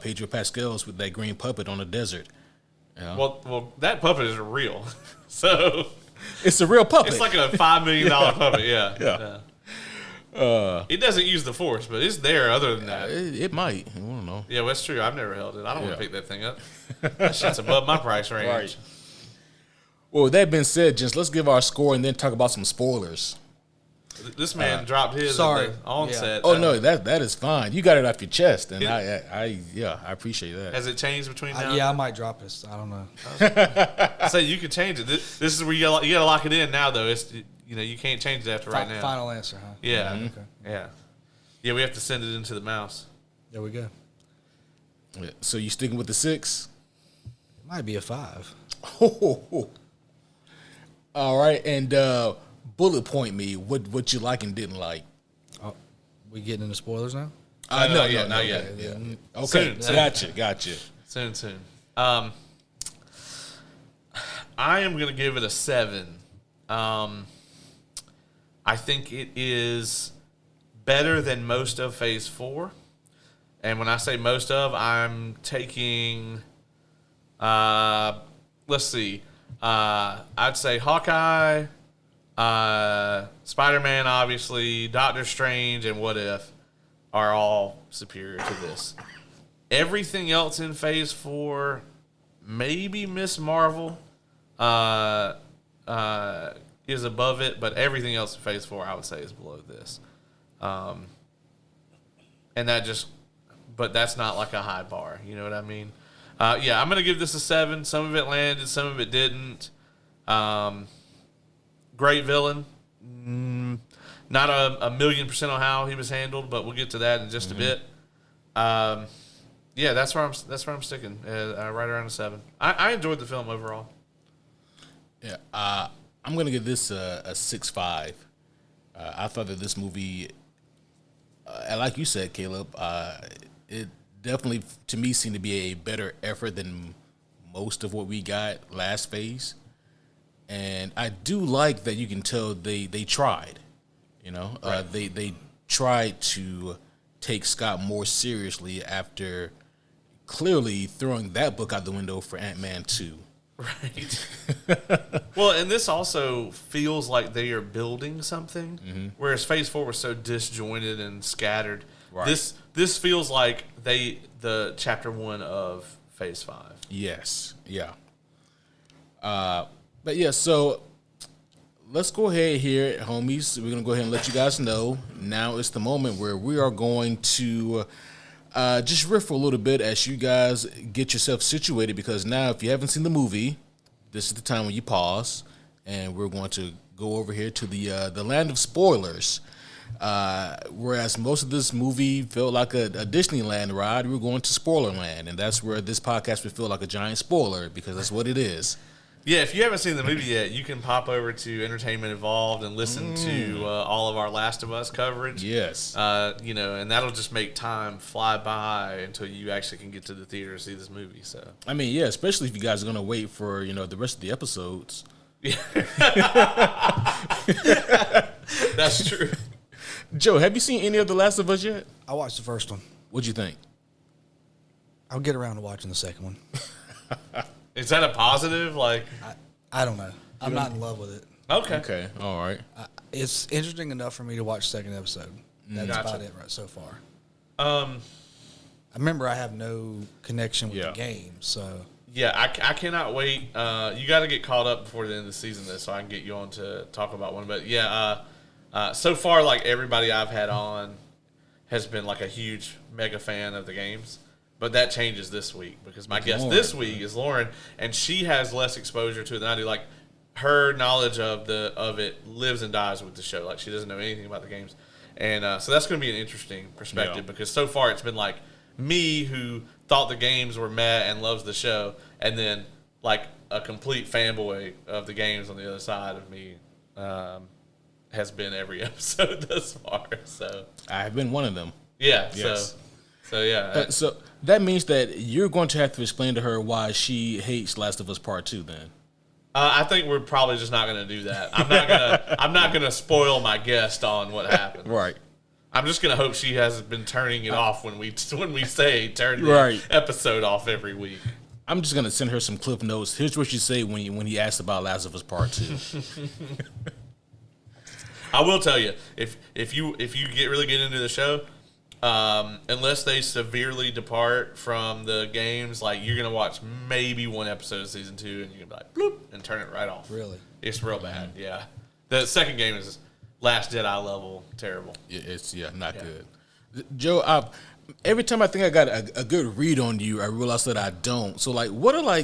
A: Pedro Pascal's with that green puppet on the desert.
B: Well, that puppet is real, so
A: it's a real puppet.
B: it's like a $5 million puppet. Yeah.
A: Yeah.
B: It doesn't use the force, but it's there. Other than that,
A: it might. I don't know.
B: Yeah, well, that's true. I've never held it. I don't want to pick that thing up. That shit's above my price range.
A: Right. Well, with that being said, just let's give our score and then talk about some spoilers.
B: This man dropped his
C: sorry.
B: at the onset.
A: Oh no, that is fine. You got it off your chest, and I appreciate that.
B: Has it changed between now?
C: Yeah, I might drop this. I don't know.
B: I say you can change it. This is where you gotta lock it in now, though. It's you can't change it after right now.
C: Final answer, huh?
B: Yeah.
C: Okay.
B: Yeah. We have to send it into the mouse.
C: There we go.
A: Yeah. So you sticking with the 6?
C: It might be a 5.
A: All right, and bullet point me what you like and didn't like.
C: Oh, we getting into spoilers now?
B: No,
A: No,
B: not yet.
A: Yeah. Okay,
B: Soon.
A: Gotcha.
B: Soon. I am gonna give it a 7. I think it is better than most of Phase 4. And when I say most of, I'm taking, let's see, I'd say Hawkeye, Spider-Man, obviously, Doctor Strange, and What If are all superior to this. Everything else in Phase 4, maybe Miss Marvel, is above it, but everything else in Phase 4, I would say, is below this. And but that's not like a high bar, you know what I mean? Yeah, I'm going to give this a 7. Some of it landed, some of it didn't. Great villain. Not a million% on how he was handled, but we'll get to that in just a bit. Yeah, that's where I'm sticking. Right around a 7. I enjoyed the film overall.
A: Yeah, I'm gonna give this a 6.5. I thought that this movie, like you said, Caleb, it definitely to me seemed to be a better effort than most of what we got last phase. And I do like that you can tell they tried. Right. They tried to take Scott more seriously after clearly throwing that book out the window for Ant-Man 2.
B: Right. Well, and this also feels like they are building something, whereas Phase 4 was so disjointed and scattered.
A: Right.
B: This feels like the chapter 1 of Phase 5.
A: Yes. Yeah. But yeah, so let's go ahead here, homies. We're gonna go ahead and let you guys know. Now it's the moment where we are going to just riff for a little bit as you guys get yourself situated. Because now, if you haven't seen the movie, this is the time when you pause, and we're going to go over here to the land of spoilers. Whereas most of this movie felt like a Disneyland ride, we're going to spoiler land, and that's where this podcast would feel like a giant spoiler because that's what it is.
B: Yeah, if you haven't seen the movie yet, you can pop over to Entertainment Evolved and listen to all of our Last of Us coverage.
A: Yes.
B: And that'll just make time fly by until you actually can get to the theater to see this movie. So,
A: I mean, yeah, especially if you guys are gonna wait for the rest of the episodes.
B: That's true.
A: Joe, have you seen any of The Last of Us yet?
C: I watched the first one.
A: What'd you think?
C: I'll get around to watching the second one.
B: Is that a positive? Like,
C: I don't know. I'm not in love with it.
B: okay.
A: Okay, all right.
C: It's interesting enough for me to watch the second episode. That's
B: Gotcha.
C: about it right so far.
B: Um,
C: I remember I have no connection with
A: Yeah.
C: the game, so
B: yeah, I cannot wait. You got to get caught up before the end of the season, though, so I can get you on to talk about one. But yeah, so far, like everybody I've had on has been like a huge mega fan of the games. But that changes this week because my guest this week is Lauren, and she has less exposure to it than I do. Like her knowledge of it lives and dies with the show. Like she doesn't know anything about the games, and so that's going to be an interesting perspective because so far it's been like me who thought the games were meh and loves the show, and then like a complete fanboy of the games on the other side of me has been every episode thus far. So
A: I have been one of them.
B: yeah,
A: Yes.
B: so yeah.
A: So that means that you're going to have to explain to her why she hates Last of Us Part 2 then.
B: I think we're probably just not going to do that. I'm not gonna spoil my guest on what happened.
A: Right.
B: I'm just going to hope she hasn't been turning it off when we say turn the
A: Right.
B: episode off every week.
A: I'm just going to send her some clip notes. Here's what you say when he asked about Last of Us Part 2.
B: I will tell you, if you really get into the show, unless they severely depart from the games, like you're gonna watch maybe one episode of season 2 and you're gonna be like bloop and turn it right off.
C: really.
B: It's real bad. Yeah, the second game is Last Jedi level terrible.
A: It's not good. Joe, every time I think I got a good read on you, I realize that I don't. So like, what are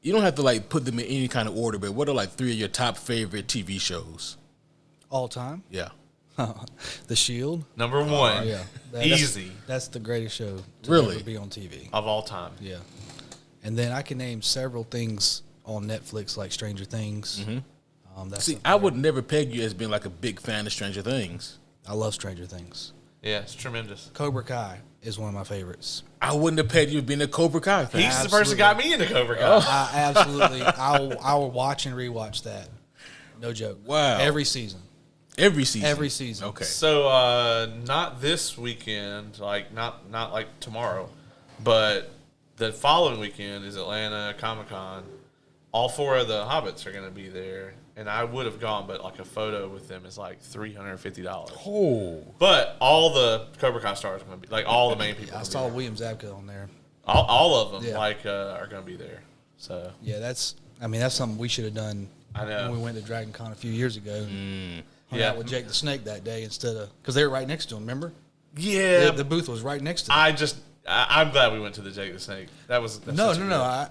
A: you don't have to put them in any kind of order, but what are 3 of your top favorite TV shows?
C: All time?
A: Yeah.
C: The Shield?
B: Number one,
C: Yeah.
B: easy
C: That's the greatest show to
A: Really?
C: ever be on TV.
B: of all time.
C: Yeah. And then I can name several things on Netflix like Stranger Things. Mm-hmm.
A: See, I would never peg you as being a big fan of Stranger Things.
C: I love Stranger Things.
B: Yeah, it's tremendous.
C: Cobra Kai is one of my favorites.
A: I wouldn't have pegged you as being a Cobra Kai fan.
B: He's the person who got me into Cobra Kai.
C: I absolutely, I will watch and rewatch that. No joke.
A: Wow.
C: Every season.
A: Every season.
C: Every season.
A: Okay.
B: So not this weekend, not like tomorrow, but the following weekend is Atlanta Comic-Con. All 4 of the Hobbits are going to be there, and I would have gone, but a photo with them is $350.
A: Oh.
B: But all the Cobra Kai stars are going to be all the main people.
C: I
B: are gonna
C: saw
B: be
C: William Zabka on there.
B: there. All of them
C: Yeah.
B: are going to be there. So
C: Yeah, that's something we should have done
B: I know.
C: when we went to Dragon Con a few years ago. Hung
B: Yeah.
C: out with Jake the Snake that day instead of, because they were right next to him, remember?
B: yeah,
C: The booth was right next to them.
B: I'm glad we went to the Jake the Snake. That's
C: No.
B: such a good-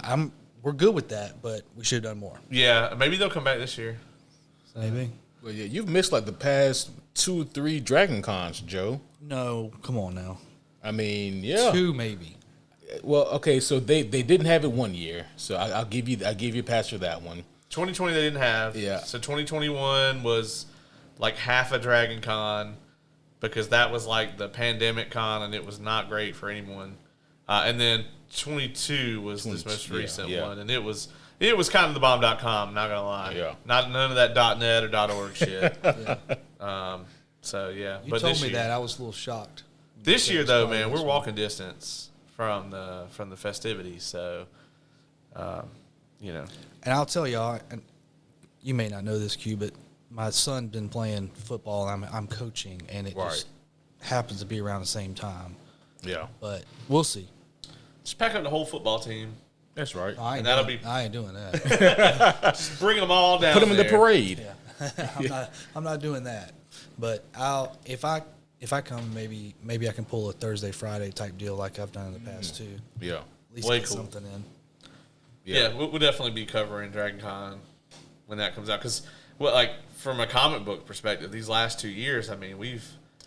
C: I'm we're good with that, but we should have done more.
B: Yeah, maybe they'll come back this year.
C: Maybe.
A: Well, yeah, you've missed the past 2-3 Dragon Cons, Joe.
C: No, come on now.
A: I mean, yeah.
C: 2 maybe.
A: Well, okay, so they didn't have it one year, so I'll give you a pass for that one.
B: 2020 they didn't have.
A: Yeah.
B: So 2021 was half a Dragon Con because that was the pandemic con and it was not great for anyone. And then 22 was this most recent one, and it was kind of the bomb.com. Not gonna lie.
A: Yeah.
B: None of that .net or .org shit. So yeah.
C: You
B: but
C: told
B: this
C: me
B: year,
C: that. I was a little shocked.
B: This year though,
C: Sorry,
B: man, we're
C: this
B: walking distance from the festivities. So,
C: And I'll tell y'all, and you may not know this, Q, but my son's been playing football. I'm coaching, and it just happens to be around the same time.
A: Yeah.
C: But we'll see.
B: just pack up the whole football team.
A: That's right.
B: And that'll be
C: I ain't doing that.
B: just bring them all down.
A: Put them in the parade.
C: I'm not doing that. But if I come, maybe I can pull a Thursday Friday type deal like I've done in the past too.
A: Yeah.
C: At least
B: Way
C: get
B: cool.
C: something in.
B: Yeah, we'll definitely be covering Dragon Con when that comes out. Because, like, from a comic book perspective, these last 2 years, I mean,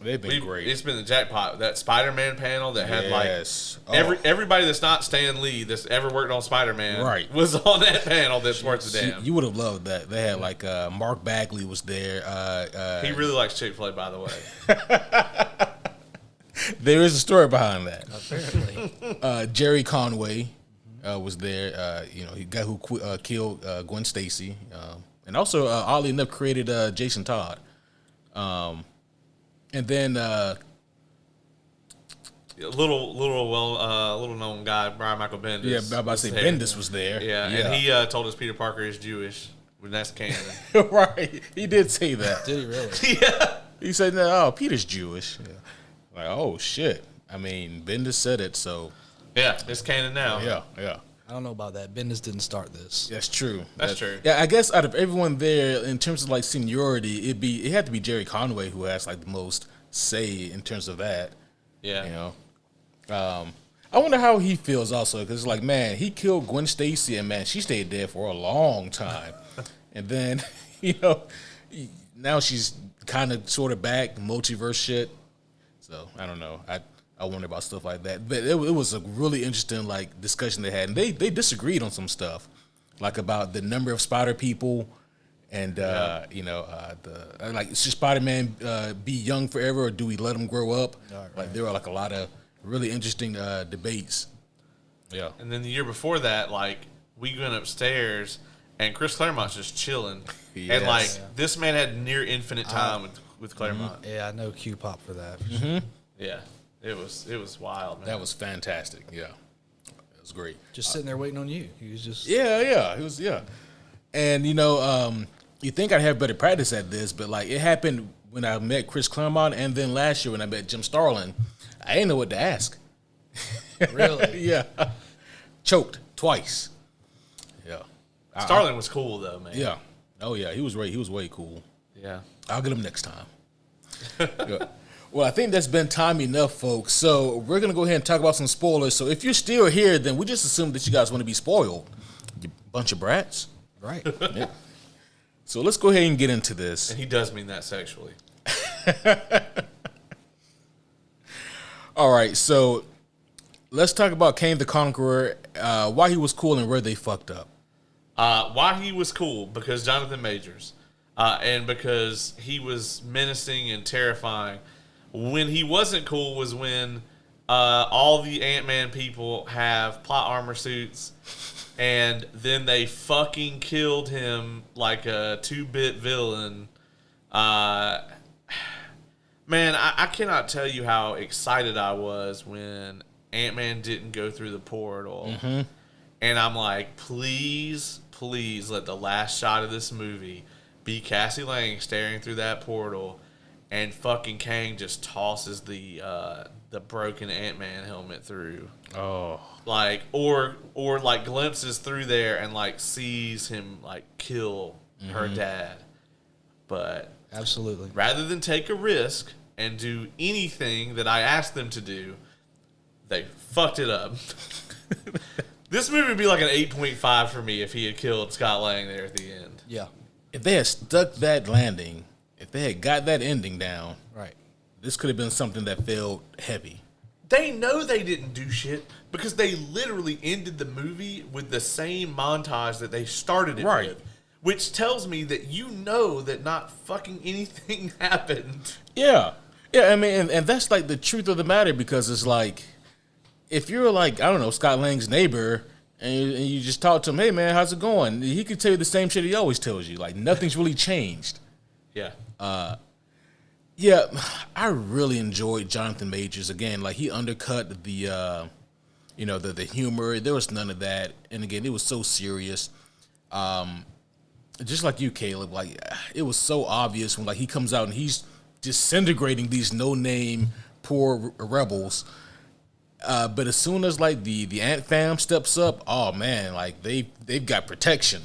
A: They've been great.
B: It's been the jackpot. That Spider-Man panel that had,
A: Yes.
B: everybody that's not Stan Lee that's ever worked on Spider-Man
A: Right.
B: was on that panel that's worth a damn.
A: You would have loved that. They had, like, Mark Bagley was there.
B: He really likes Chick-fil-A, by the way.
A: There is a story behind that.
C: Apparently.
A: Jerry Conway was there. He guy who killed Gwen Stacy, and also oddly enough created Jason Todd. And then
B: little known guy, Brian Michael Bendis.
A: yeah, I'm about to say
B: there.
A: Bendis was there.
B: Yeah, and he told us Peter Parker is Jewish. When that's canon.
A: Right. He did say that.
C: Did he really?
B: Yeah.
A: He said, "No, Peter's Jewish." Yeah. Like, oh shit. I mean, Bendis said it, so
B: Yeah, it's canon now.
A: yeah.
C: I don't know about that. Bendis didn't start this.
A: That's true.
B: That's true.
A: Yeah, I guess out of everyone there, in terms of like seniority, it had to be Jerry Conway who has like the most say in terms of that.
B: Yeah.
A: You know, I wonder how he feels also because like, man, he killed Gwen Stacy and man, she stayed dead for a long time, and then now she's kind of sort of back multiverse shit. So I don't know. I wonder about stuff like that. But it was a really interesting like discussion they had, and they disagreed on some stuff, like about the number of Spider people, and should Spider-Man be young forever, or do we let him grow up?
C: Right.
A: Like there were like a lot of really interesting debates. Yeah,
B: And then the year before that, like, we went upstairs and Chris Claremont's just chilling.
A: Yes.
B: And like this man had near infinite time with Claremont.
C: Yeah, I know Q Pop for that.
B: Yeah. It was wild, man.
A: that was fantastic. Yeah, it was great.
C: Just sitting there waiting on you. He was just
A: Yeah, it was and you think I'd have better practice at this, but like it happened when I met Chris Claremont, and then last year when I met Jim Starlin, I didn't know what to ask.
C: really.
A: Yeah, choked twice. Yeah,
B: Starling was cool though, man.
A: yeah. Oh yeah, he was way cool.
B: Yeah.
A: I'll get him next time. Yeah. Well, I think that's been time enough, folks. So we're gonna go ahead and talk about some spoilers. So if you're still here, then we just assume that you guys want to be spoiled. You bunch of brats.
C: Right.
A: Yeah. So let's go ahead and get into this.
B: And he does mean that sexually.
A: All right, so let's talk about Kang the Conqueror, why he was cool and where they fucked up.
B: Why he was cool, because Jonathan Majors. And because he was menacing and terrifying. When he wasn't cool was when all the Ant-Man people have plot armor suits and then they fucking killed him like a 2-bit villain. Man, I cannot tell you how excited I was when Ant-Man didn't go through the portal. Mm-hmm. And I'm like, please let the last shot of this movie be Cassie Lang staring through that portal, and fucking Kang just tosses the broken Ant-Man helmet through.
A: Oh,
B: Like or like glimpses through there and like sees him like kill her dad. But
C: Absolutely.
B: rather than take a risk and do anything that I asked them to do, they fucked it up. This movie would be like an 8.5 for me if he had killed Scott Lang there at the end.
C: Yeah.
A: if they had stuck that landing, if they had got that ending down,
C: Right.
A: this could have been something that felt heavy.
B: They know they didn't do shit because they literally ended the movie with the same montage that they started it
A: Right.
B: with. Which tells me that you know that not fucking anything happened.
A: Yeah. Yeah, I mean, and that's like the truth of the matter, because it's like, if you're like, I don't know, Scott Lang's neighbor, and you just talk to him, hey man, how's it going? He could tell you the same shit he always tells you. Like, nothing's really changed.
B: Yeah.
A: Yeah, I really enjoyed Jonathan Majors. Again, like, he undercut the, the humor. There was none of that. And again, it was so serious. Just like you, Caleb, like, it was so obvious when, like, he comes out and he's disintegrating these no-name poor rebels. But as soon as like the Ant fam steps up, oh man, like they've got protection,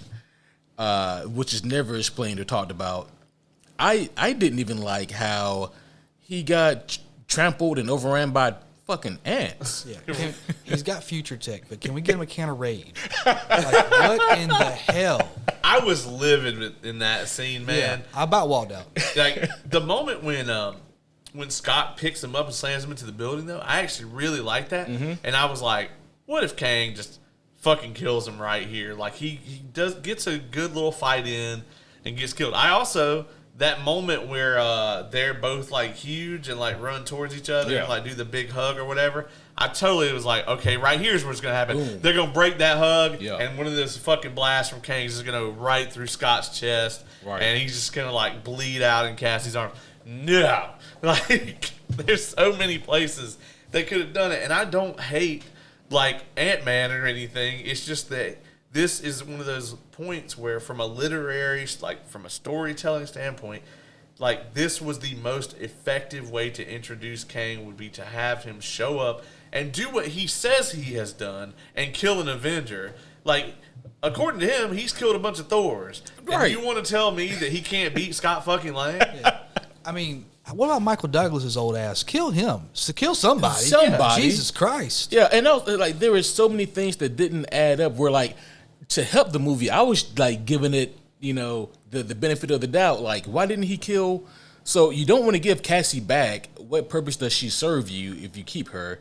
A: which is never explained or talked about. I didn't even like how he got trampled and overran by fucking ants.
C: Yeah, he's got future tech, but can we get him a can of Raid? Like, what in the hell?
B: I was livid in that scene, man.
C: Yeah, I about walked out.
B: Like the moment when Scott picks him up and slams him into the building, though, I actually really like that. And I was like, what if Kang just fucking kills him right here? Like he gets a good little fight in and gets killed. I also that moment where they're both like huge and like run towards each other and like do the big hug or whatever. I totally was like, okay, right here's what's gonna happen. Boom. They're gonna break that hug, and one of those fucking blasts from Kang's is gonna go right through Scott's chest, and he's just gonna like bleed out in Cassie's arm. No, like there's so many places they could have done it, and I don't hate like Ant-Man or anything. It's just that this is one of those points where, from a literary, like from a storytelling standpoint, like this was the most effective way to introduce Kang would be to have him show up and do what he says he has done and kill an Avenger. Like, according to him, he's killed a bunch of Thors. And you want to tell me that he can't beat Scott fucking Lang?
C: Yeah. I mean, what about Michael Douglas's old ass? Kill him. So kill somebody.
A: Somebody.
C: Jesus Christ.
A: Yeah, and also, like there were so many things that didn't add up. Where like to help the movie, I was like giving it, you know, the benefit of the doubt. Like, why didn't he kill? So you don't want to give Cassie back. What purpose does she serve you if you keep her?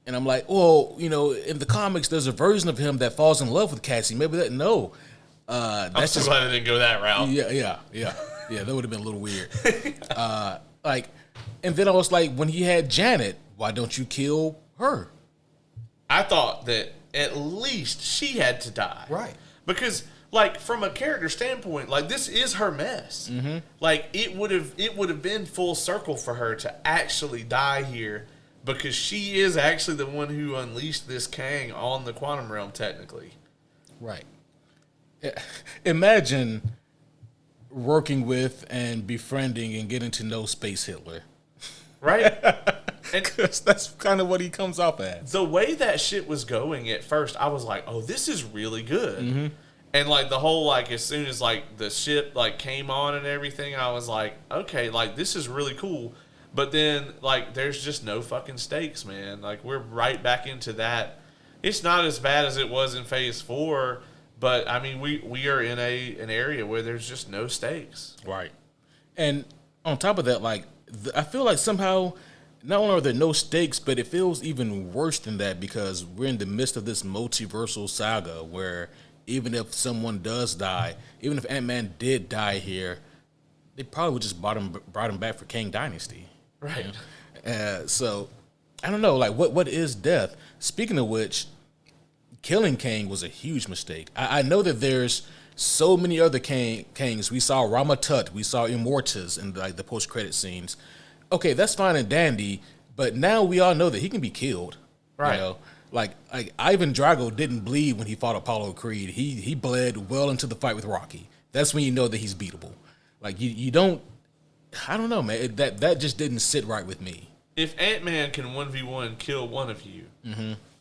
A: And I'm like, well, you know, in the comics, there's a version of him that falls in love with Cassie. Maybe that
B: I'm so glad I didn't go that route.
A: Yeah. That would have been a little weird. Like, and then I was like, when he had Janet, why don't you kill her?
B: I thought that at least she had to die,
C: right?
B: Because, like, from a character standpoint, like this is her mess. Mm-hmm. Like it would have been full circle for her to actually die here, because she is actually the one who unleashed this Kang on the quantum realm, technically.
C: Right.
A: Imagine working with and befriending and getting to know Space Hitler.
B: Right? And
A: that's kind of what he comes off as.
B: The way that shit was going at first, I was like, oh, this is really good. Mm-hmm. And like the whole, like, as soon as like the ship like came on and everything, I was like, okay, like this is really cool. But then like there's just no fucking stakes, man. Like we're right back into that. It's not as bad as it was in Phase 4, but I mean we are in an area where there's just no stakes.
A: Right. And on top of that, like I feel like somehow not only are there no stakes, but it feels even worse than that, because we're in the midst of this multiversal saga where even if someone does die, even if Ant-Man did die here, they probably would just brought him back for Kang Dynasty.
B: Right.
A: So I don't know, like what is death? Speaking of which, killing Kang was a huge mistake. I know that there's so many other Kangs. We saw Rama Tut, we saw Immortus in like the post-credit scenes. Okay, that's fine and dandy, but now we all know that he can be killed.
B: Right.
A: You know? Like Ivan Drago didn't bleed when he fought Apollo Creed. He bled well into the fight with Rocky. That's when you know that he's beatable. Like you don't. I don't know, man. That just didn't sit right with me.
B: If Ant-Man can 1v1 kill one of you,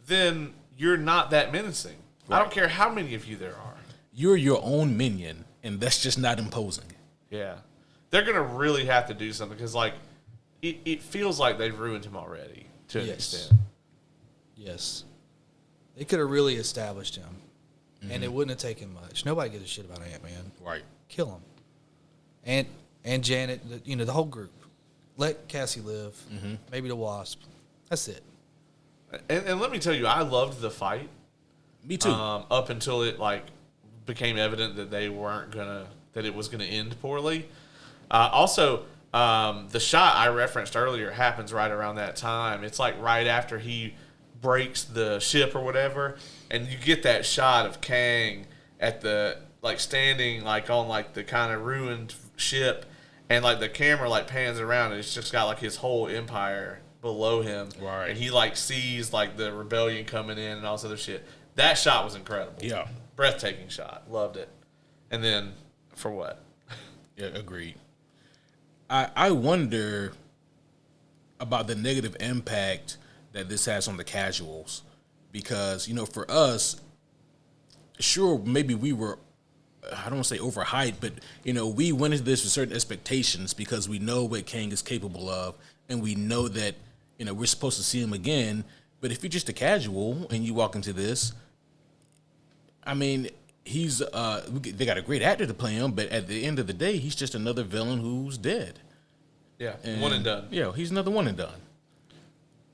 B: then you're not that menacing. Right. I don't care how many of you there are.
A: You're your own minion, and that's just not imposing.
B: Yeah. They're going to really have to do something, because, like, it feels like they've ruined him already to an extent.
C: Yes. They could have really established him, and it wouldn't have taken much. Nobody gives a shit about Ant-Man.
A: Right.
C: Kill him. And Janet, you know, the whole group. Let Cassie live. Maybe the Wasp. That's it.
B: And let me tell you, I loved the fight.
A: Me too.
B: Up until it like became evident that that it was gonna end poorly. Also, the shot I referenced earlier happens right around that time. It's like right after he breaks the ship or whatever, and you get that shot of Kang at the like standing like on like the kind of ruined ship. And, like, the camera, like, pans around, and it's just got, like, his whole empire below him.
A: Right.
B: And he, like, sees, like, the rebellion coming in and all this other shit. That shot was incredible.
A: Yeah.
B: Breathtaking shot. Loved it. And then, for what?
A: Yeah, agreed. I wonder about the negative impact that this has on the casuals, because for us, sure, maybe we were, I don't want to say overhyped, but we went into this with certain expectations because we know what Kang is capable of, and we know that we're supposed to see him again. But if you're just a casual and you walk into this, I mean, they got a great actor to play him, but at the end of the day, he's just another villain who's dead.
B: Yeah, one and done.
A: Yeah, he's another one and done.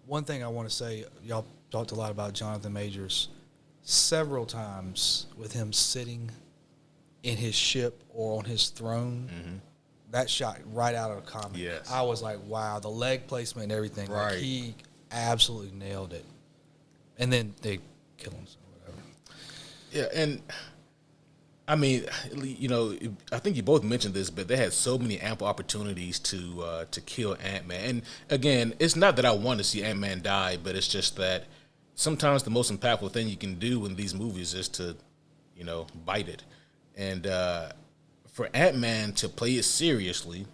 C: One thing I want to say, y'all talked a lot about Jonathan Majors. Several times with him sitting in his ship or on his throne, that shot right out of the comic.
A: Yes.
C: I was like, wow, the leg placement and everything.
A: Right.
C: Like, he absolutely nailed it. And then they kill him, so whatever.
A: Yeah, and I mean, I think you both mentioned this, but they had so many ample opportunities to kill Ant-Man. And again, it's not that I want to see Ant-Man die, but it's just that sometimes the most impactful thing you can do in these movies is to, bite it. And for Ant-Man to play it seriously,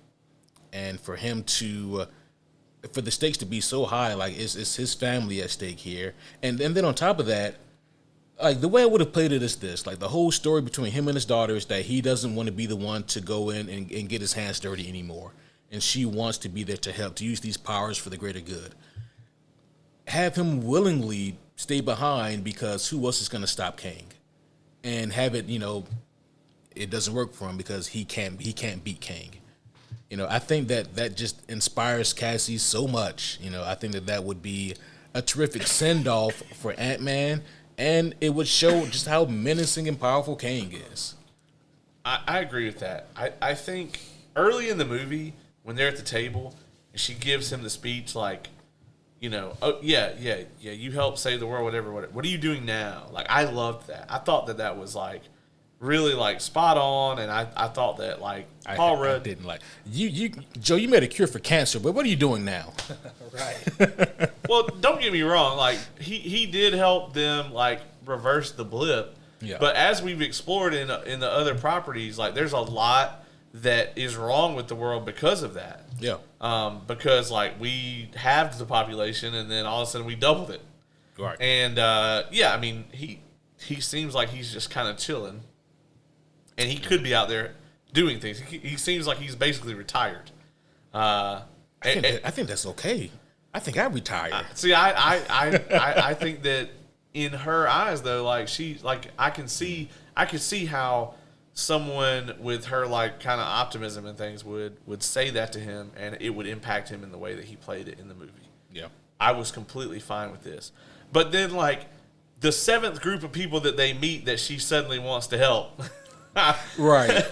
A: and for him to, for the stakes to be so high, like it's his family at stake here, and then on top of that, like the way I would have played it is this: like the whole story between him and his daughter is that he doesn't want to be the one to go in and get his hands dirty anymore, and she wants to be there to help, to use these powers for the greater good. Have him willingly stay behind because who else is going to stop Kang? And have it, it doesn't work for him because he can't beat Kang. I think that just inspires Cassie so much. I think that would be a terrific send off for Ant-Man, and it would show just how menacing and powerful Kang is.
B: I agree with that. I think early in the movie when they're at the table and she gives him the speech like, oh yeah, you help save the world, whatever. What are you doing now? Like, I loved that. I thought that was like really like spot on, and I thought that like Paul Rudd
A: I didn't like you Joe. You made a cure for cancer, but what are you doing now?
C: Right.
B: Well, don't get me wrong. Like he did help them like reverse the blip.
A: Yeah.
B: But as we've explored in the other properties, like there's a lot that is wrong with the world because of that.
A: Yeah.
B: Because like we halved the population and then all of a sudden we doubled it.
A: Right.
B: And I mean he seems like he's just kind of chilling, and he could be out there doing things. He seems like he's basically retired.
A: I think that's okay. I think I retired.
B: See, I think that in her eyes though, like she like I can see how someone with her like kind of optimism and things would say that to him, and it would impact him in the way that he played it in the movie.
A: Yeah.
B: I was completely fine with this. But then like the seventh group of people that they meet that she suddenly wants to help.
A: Right.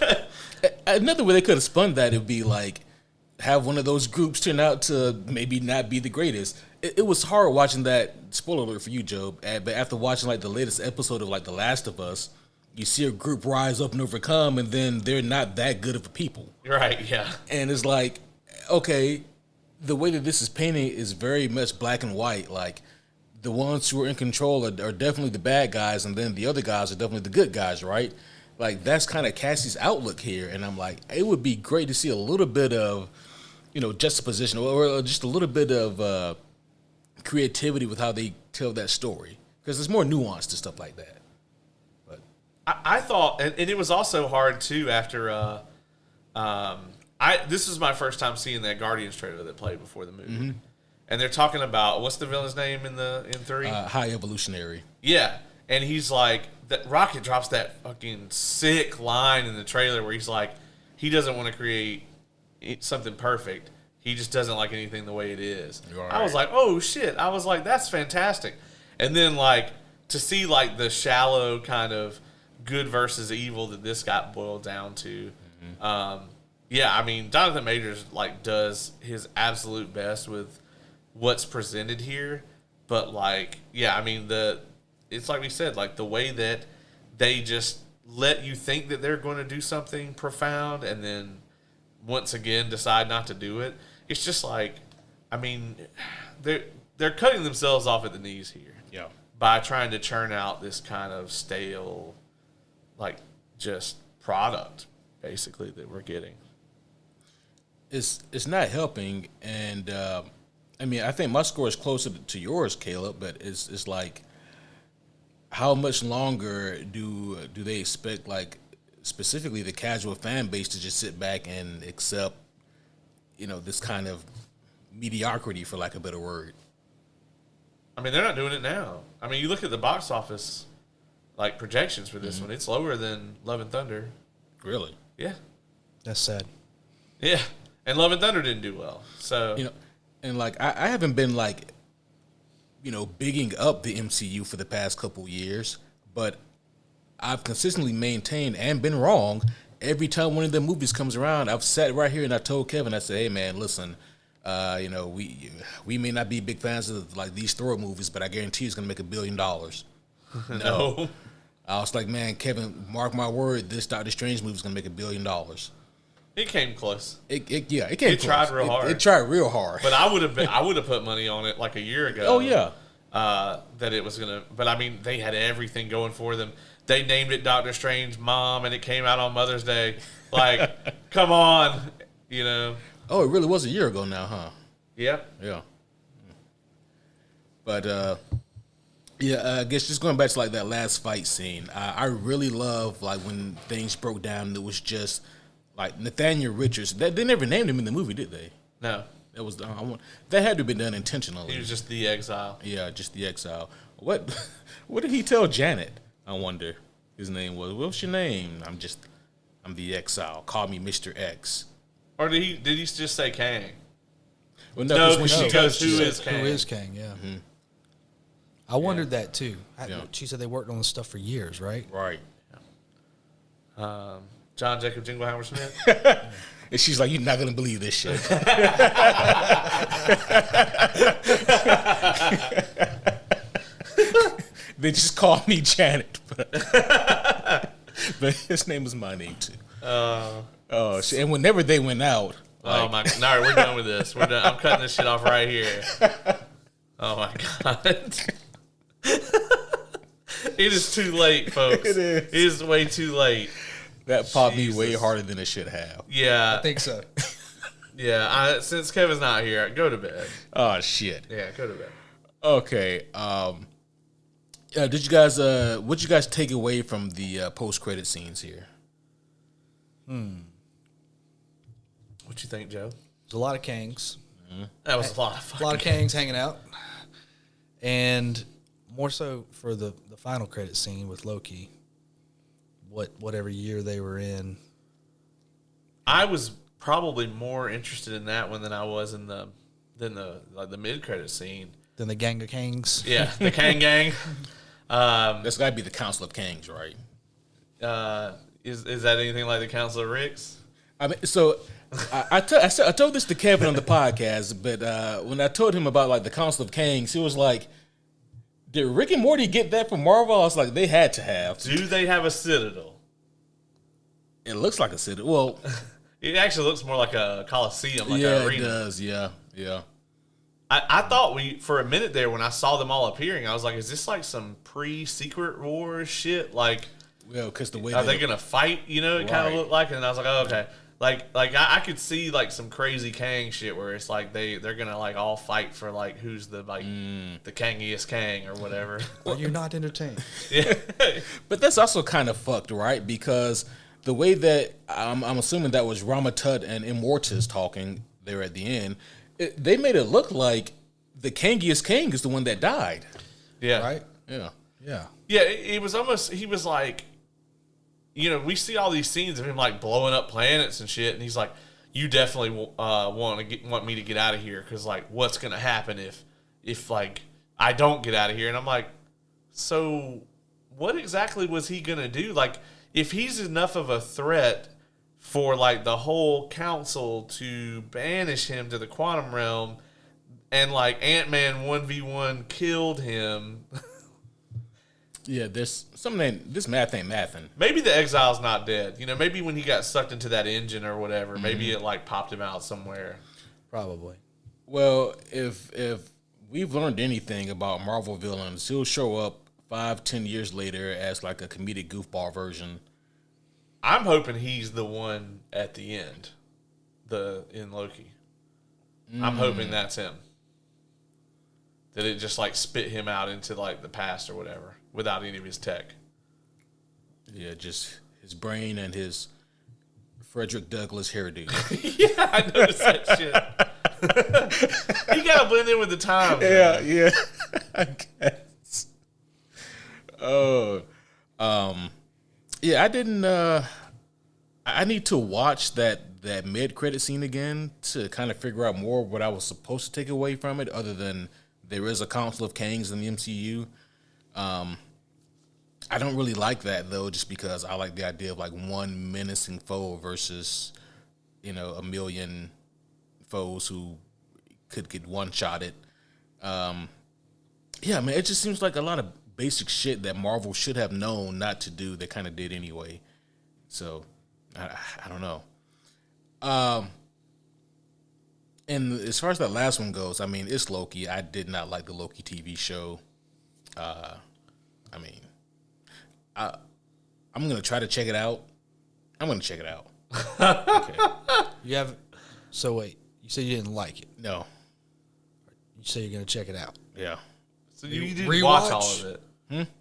A: Another way they could have spun that would be like have one of those groups turn out to maybe not be the greatest. It was hard watching that. Spoiler alert for you, Job. But after watching like the latest episode of like The Last of Us, you see a group rise up and overcome, and then they're not that good of a people.
B: Right, yeah.
A: And it's like, okay, the way that this is painted is very much black and white. Like, the ones who are in control are definitely the bad guys, and then the other guys are definitely the good guys, right? Like, that's kind of Cassie's outlook here. And I'm like, it would be great to see a little bit of, juxtaposition or just a little bit of creativity with how they tell that story. Because there's more nuance to stuff like that.
B: I thought, and it was also hard too after. This is my first time seeing that Guardians trailer that played before the movie, and they're talking about what's the villain's name in 3?
A: High Evolutionary.
B: Yeah, and he's like, that Rocket drops that fucking sick line in the trailer where he's like, he doesn't want to create something perfect. He just doesn't like anything the way it is.
A: Right.
B: I was like, oh shit! I was like, that's fantastic. And then like to see like the shallow kind of good versus evil that this got boiled down to. I mean, Jonathan Majors like does his absolute best with what's presented here, but like, I mean, it's like we said, like the way that they just let you think that they're going to do something profound and then once again decide not to do it. It's just like, I mean, they're cutting themselves off at the knees here.
A: Yeah.
B: By trying to churn out this kind of stale, like, just product, basically, that we're getting.
A: It's not helping, and I mean, I think my score is closer to yours, Caleb, but it's like, how much longer do they expect, like, specifically the casual fan base to just sit back and accept, this kind of mediocrity, for lack of a better word?
B: I mean, they're not doing it now. I mean, you look at the box office, like, projections for this one. It's lower than Love and Thunder.
A: Really?
B: Yeah.
C: That's sad.
B: Yeah. And Love and Thunder didn't do well. So,
A: and like, I haven't been like, bigging up the MCU for the past couple years, but I've consistently maintained and been wrong. Every time one of the movies comes around, I've sat right here and I told Kevin, I said, hey man, listen, we may not be big fans of like these Thor movies, but I guarantee it's gonna make $1 billion.
B: no.
A: I was like, man, Kevin, mark my word, this Doctor Strange movie is gonna make $1 billion.
B: It came close.
A: It came
B: It
A: close.
B: tried real hard.
A: It tried real hard.
B: But I would have put money on it like a year ago.
A: Oh yeah.
B: That it was gonna, but I mean, they had everything going for them. They named it Doctor Strange Mom, and it came out on Mother's Day. Like, come on,
A: Oh, it really was a year ago now, huh?
B: Yep.
A: Yeah. But I guess just going back to like that last fight scene, I really love like when things broke down and it was just like Nathaniel Richards. They never named him in the movie, did they?
B: No.
A: That was that had to have been done intentionally.
B: He was just the exile.
A: Yeah, just the exile. What did he tell Janet? I wonder. His name was, what's your name? I'm the exile. Call me Mr. X.
B: Or did he just say Kang?
A: Well,
B: No,
A: when
B: she goes, who is Kang?
C: Who is Kang? Yeah.
A: Mm-hmm.
C: I wondered that too.
A: Yeah.
C: She said they worked on this stuff for years, right?
A: Right.
B: John Jacob Jingleheimer Smith.
A: And she's like, you're not going to believe this shit. They just called me Janet. But his name was my name, too. And whenever they went out.
B: Oh, my God. No, we're done with this. We're done. I'm cutting this shit off right here. Oh, my God. It is too late, folks.
A: It is.
B: It is way too late.
A: That popped me way harder than it should have.
B: Yeah.
C: I think so.
B: Yeah. Since Kevin's not here, go to bed.
A: Oh, shit.
B: Yeah, go to bed.
A: Okay. Did you guys, what'd you guys take away from the post-credit scenes here?
B: What you think, Joe?
C: There's a lot of Kangs.
B: That was a lot of fucking
C: A lot of Kangs hanging out. And more so for the final credit scene with Loki. Whatever year they were in.
B: I was probably more interested in that one than I was in the mid credit scene.
C: Then the Gang of Kangs.
B: Yeah, the Kang Gang.
A: That's got to be the Council of Kings, right?
B: Is that anything like the Council of Ricks?
A: I mean, so I told this to Kevin on the podcast, but when I told him about like the Council of Kings, he was like, "Did Rick and Morty get that from Marvel?" I was like, "They had to have."
B: Do they have a citadel?
A: It looks like a city. Well,
B: It actually looks more like a coliseum, like
A: yeah,
B: an arena.
A: it does. Yeah.
B: I thought for a minute there when I saw them all appearing, I was like, is this like some pre-Secret Wars shit? Like,
A: Well, because the way
B: are they gonna fight? It kind of
A: Right.
B: looked like, and I was like, oh, okay. Like I could see like some crazy Kang shit where it's like they're gonna like all fight for like who's the like the Kangiest Kang or whatever.
C: Are you not entertained?
B: Yeah.
A: But that's also kind of fucked, right? Because the way that I'm assuming that was Ramatut and Immortus talking there at the end, they made it look like the Kangiest Kang is the one that died.
B: Yeah.
C: Right?
A: Yeah.
C: Yeah.
B: Yeah, it was almost, he was like, we see all these scenes of him like blowing up planets and shit, and he's like, you definitely want me to get out of here because like what's gonna happen if like I don't get out of here? And I'm like, so what exactly was he gonna do? Like if he's enough of a threat for like the whole council to banish him to the quantum realm, and like Ant-Man 1v1 killed him.
A: Yeah, there's something. This math ain't mathin'.
B: Maybe the exile's not dead. Maybe when he got sucked into that engine or whatever, maybe it like popped him out somewhere.
C: Probably.
A: Well, if we've learned anything about Marvel villains, he'll show up 5-10 years later as like a comedic goofball version.
B: I'm hoping he's the one at the end, in Loki. I'm hoping that's him. that it just like spit him out into like the past or whatever without any of his tech.
A: Yeah, just his brain and his Frederick Douglass hairdo.
B: Yeah, I noticed that shit. He got to blend in with the times.
A: Yeah. I guess. Oh, yeah. I didn't. I need to watch that mid-credit scene again to kind of figure out more what I was supposed to take away from it, other than there is a Council of Kangs in the MCU. I don't really like that though, just because I like the idea of like one menacing foe versus, a million foes who could get one-shotted. Yeah, man, it just seems like a lot of basic shit that Marvel should have known not to do. They kind of did anyway. So, I don't know. And as far as that last one goes, I mean, it's Loki. I did not like the Loki TV show. I'm going to try to check it out. I'm going to check it out.
C: Okay. So wait, you said you didn't like it.
A: No.
C: You say you're going to check it out.
A: Yeah.
B: So you didn't
C: Rewatch?
B: watch all of it.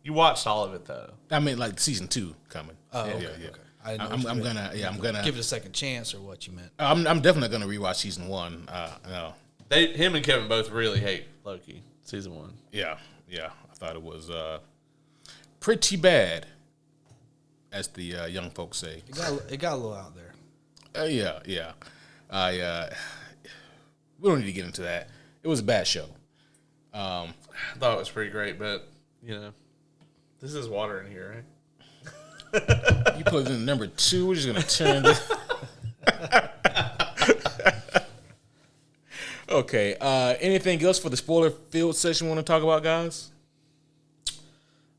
B: You watched all of it though.
A: I mean, like season 2 coming.
C: Oh, okay.
A: Yeah.
C: Okay. I didn't know
A: I'm
C: if you
A: gonna
C: give it a second chance or what you meant.
A: I'm definitely gonna rewatch season 1. No.
B: Him and Kevin both really hate Loki season 1.
A: Yeah. I thought it was pretty bad, as the young folks say.
C: It got a little out there.
A: Yeah. We don't need to get into that. It was a bad show.
B: I thought it was pretty great, but this is water in here, right?
A: You put it in number 2. We're just gonna turn this. Okay. Anything else for the spoiler field session we want to talk about, guys?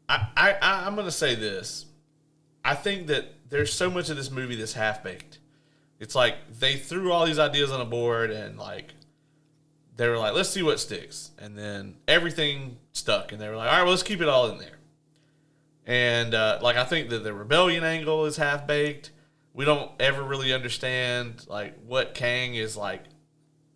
B: I'm gonna say this. I think that there's so much of this movie that's half baked. It's like they threw all these ideas on a board and like they were like, let's see what sticks, and then everything stuck, and they were like, all right, well, let's keep it all in there. And I think that the rebellion angle is half baked. We don't ever really understand like what Kang is like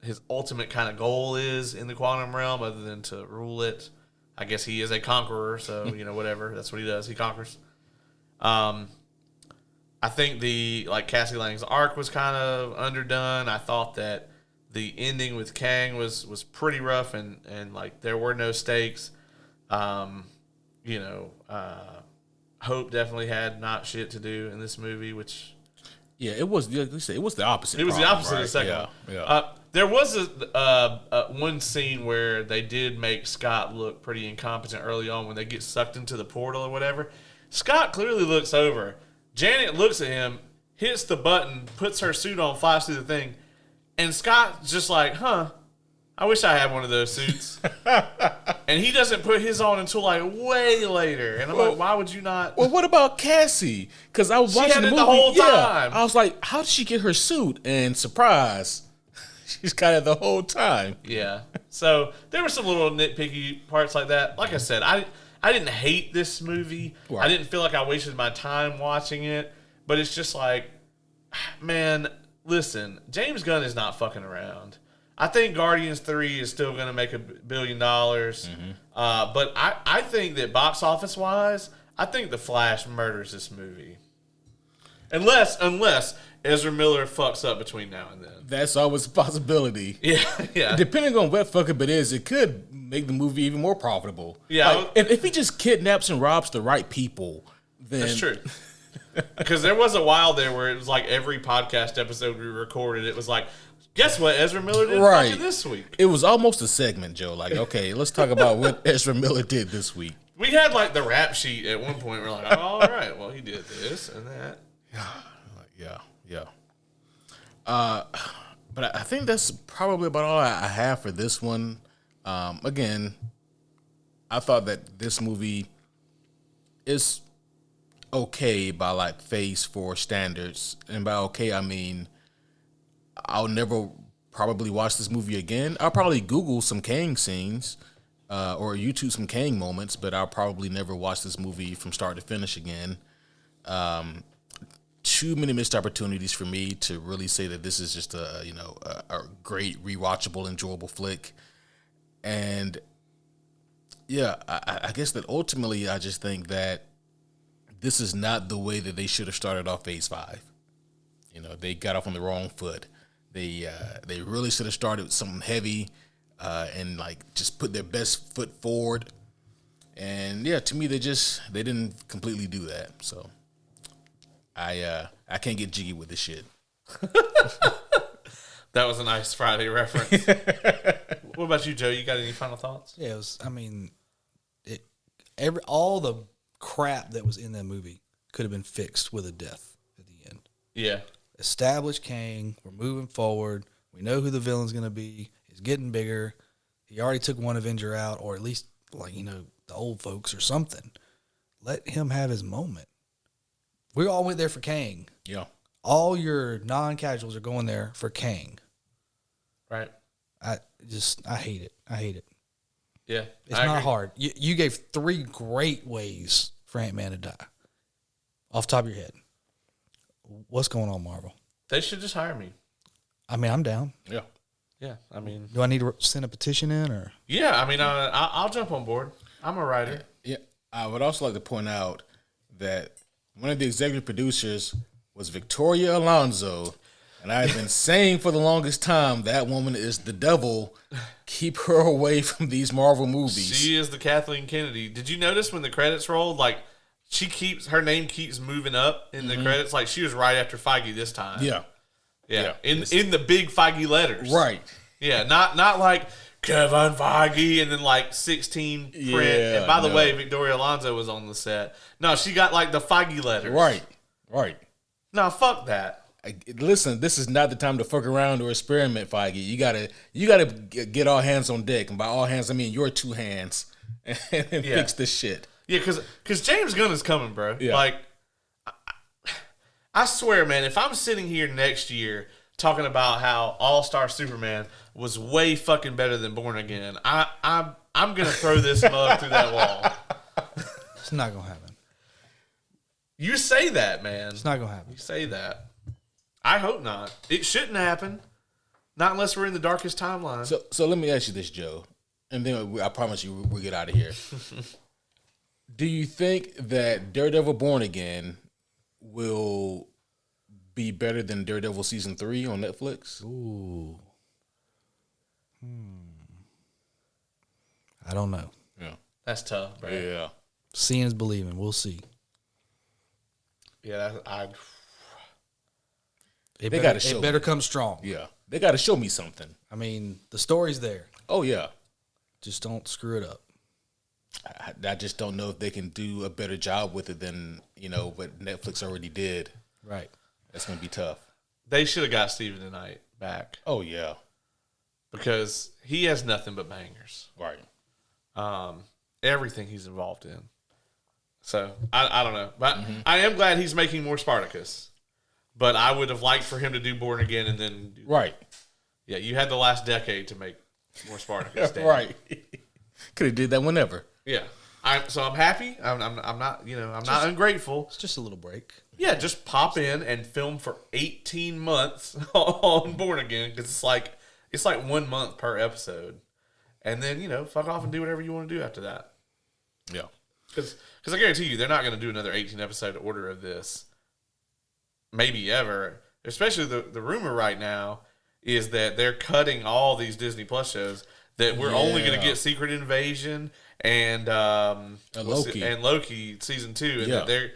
B: his ultimate kind of goal is in the quantum realm, other than to rule it. I guess he is a conqueror, so whatever. That's what he does. He conquers. I think the Cassie Lang's arc was kind of underdone. I thought that the ending with Kang was pretty rough, and like there were no stakes. Hope definitely had not shit to do in this movie, which
A: it was. Like you said, it was the opposite.
B: It was the opposite of the second
A: one.
B: Yeah. There was a one scene where they did make Scott look pretty incompetent early on when they get sucked into the portal or whatever. Scott clearly looks over. Janet looks at him, hits the button, puts her suit on, flies through the thing, and Scott's just like, I wish I had one of those suits. And he doesn't put his on until like way later. And I'm like, why would you not?
A: Well, what about Cassie? Because I was watching
B: had
A: the
B: it
A: movie
B: the whole time.
A: I was like, how did she get her suit? And surprise, she's got it the whole time.
B: Yeah. So there were some little nitpicky parts like that. Like I said, I didn't hate this movie.
A: Right.
B: I didn't feel like I wasted my time watching it. But it's just like, man, listen, James Gunn is not fucking around. I think Guardians 3 is still going to make $1 billion. But I think that box office wise, I think The Flash murders this movie. Unless Ezra Miller fucks up between now and then.
A: That's always a possibility.
B: Yeah.
A: Depending on what fuck up it is, it could make the movie even more profitable.
B: Yeah.
A: Like, if he just kidnaps and robs the right people, then
B: That's true. Because there was a while there where it was like every podcast episode we recorded, it was like, guess what Ezra Miller did fucking this week?
A: It was almost a segment, Joe. Like, okay, let's talk about what Ezra Miller did this week.
B: We had like the rap sheet at one point. We're like, oh, all right, well, he did this and that.
A: Yeah. But I think that's probably about all I have for this one. Again, I thought that this movie is okay by like Phase 4 standards, and by okay I mean I'll never probably watch this movie again. I'll probably Google some Kang scenes or YouTube some Kang moments, but I'll probably never watch this movie from start to finish again. Too many missed opportunities for me to really say that this is just a great rewatchable, enjoyable flick. And Yeah, I guess that ultimately I just think that this is not the way that they should have started off Phase 5. You know, they got off on the wrong foot. They really should have started with something heavy and like just put their best foot forward. And yeah, to me they didn't completely do that. So I can't get jiggy with this shit.
B: That was a nice Friday reference. What about you, Joe? You got any final thoughts?
C: Yeah, it was. I mean, all the crap that was in that movie could have been fixed with a death at the end.
B: Yeah.
C: Establish Kang. We're moving forward. We know who the villain's going to be. He's getting bigger. He already took one Avenger out, or at least the old folks or something. Let him have his moment. We all went there for Kang.
A: Yeah.
C: All your non-casuals are going there for Kang.
B: Right.
C: I hate it. I hate it.
B: Yeah.
C: It's not hard. You gave 3 great ways for Ant-Man to die. Off the top of your head. What's going on, Marvel?
B: They should just hire me.
C: I mean, I'm down.
A: Yeah.
B: Yeah. I mean,
C: Do I need to send a petition in or?
B: yeah. I mean, I'll jump on board. I'm a writer.
A: Yeah. I would also like to point out that one of the executive producers was Victoria Alonso. And I've been saying for the longest time that woman is the devil. Keep her away from these Marvel movies.
B: She is the Kathleen Kennedy. Did you notice when the credits rolled, like her name keeps moving up in the credits? Like she was right after Feige this time.
A: Yeah.
B: Yeah. In the big Feige letters.
A: Right.
B: Yeah. Not like Kevin Feige and then like 16 print.
A: Yeah,
B: And by the way, Victoria Alonso was on the set. No, she got like the Feige letters.
A: Right.
B: No, fuck that.
A: Listen, this is not the time to fuck around or experiment, Feige. You gotta get all hands on deck, and by all hands I mean your 2 hands, and fix this shit.
B: Yeah, because James Gunn is coming, bro.
A: Yeah.
B: Like, I swear, man, if I'm sitting here next year talking about how All-Star Superman was way fucking better than Born Again, I'm gonna throw this mug through that wall.
C: It's not going to happen.
B: You say that, man.
C: It's not going to happen.
B: You say that. I hope not. It shouldn't happen. Not unless we're in the darkest timeline.
A: So let me ask you this, Joe, and then I promise you we'll get out of here. Do you think that Daredevil Born Again will be better than Daredevil Season 3 on Netflix?
C: Ooh. I don't know.
A: Yeah.
B: That's tough, bro.
A: Yeah.
C: Seeing is believing. We'll see.
B: Yeah,
C: It
A: They
C: better,
A: gotta show
C: it better
A: me.
C: come strong.
A: Yeah. They got to show me something.
C: I mean, the story's there.
A: Oh, yeah.
C: Just don't screw it up.
A: I just don't know if they can do a better job with it than, what Netflix already did.
C: Right.
A: That's going to be tough.
B: they should have got Steven tonight back
A: Oh, yeah.
B: because he has nothing but bangers.
A: Right.
B: Everything he's involved in. So, I don't know. But I am glad he's making more Spartacus. But I would have liked for him to do Born Again and then do
A: Right.
B: Yeah, you had the last decade to make more Spartacus. Dan.
A: Right. Could have did that whenever.
B: Yeah. So I'm happy. I'm not, I'm not ungrateful.
C: It's just a little break.
B: Yeah, just pop in and film for 18 months on Born Again because it's like 1 month per episode. And then, fuck off and do whatever you want to do after that.
A: Yeah.
B: Because I guarantee you, they're not going to do another 18 episode order of this. Maybe ever. Especially the rumor right now is that they're cutting all these Disney Plus shows. That we're only going to get Secret Invasion and Loki season 2. And that they're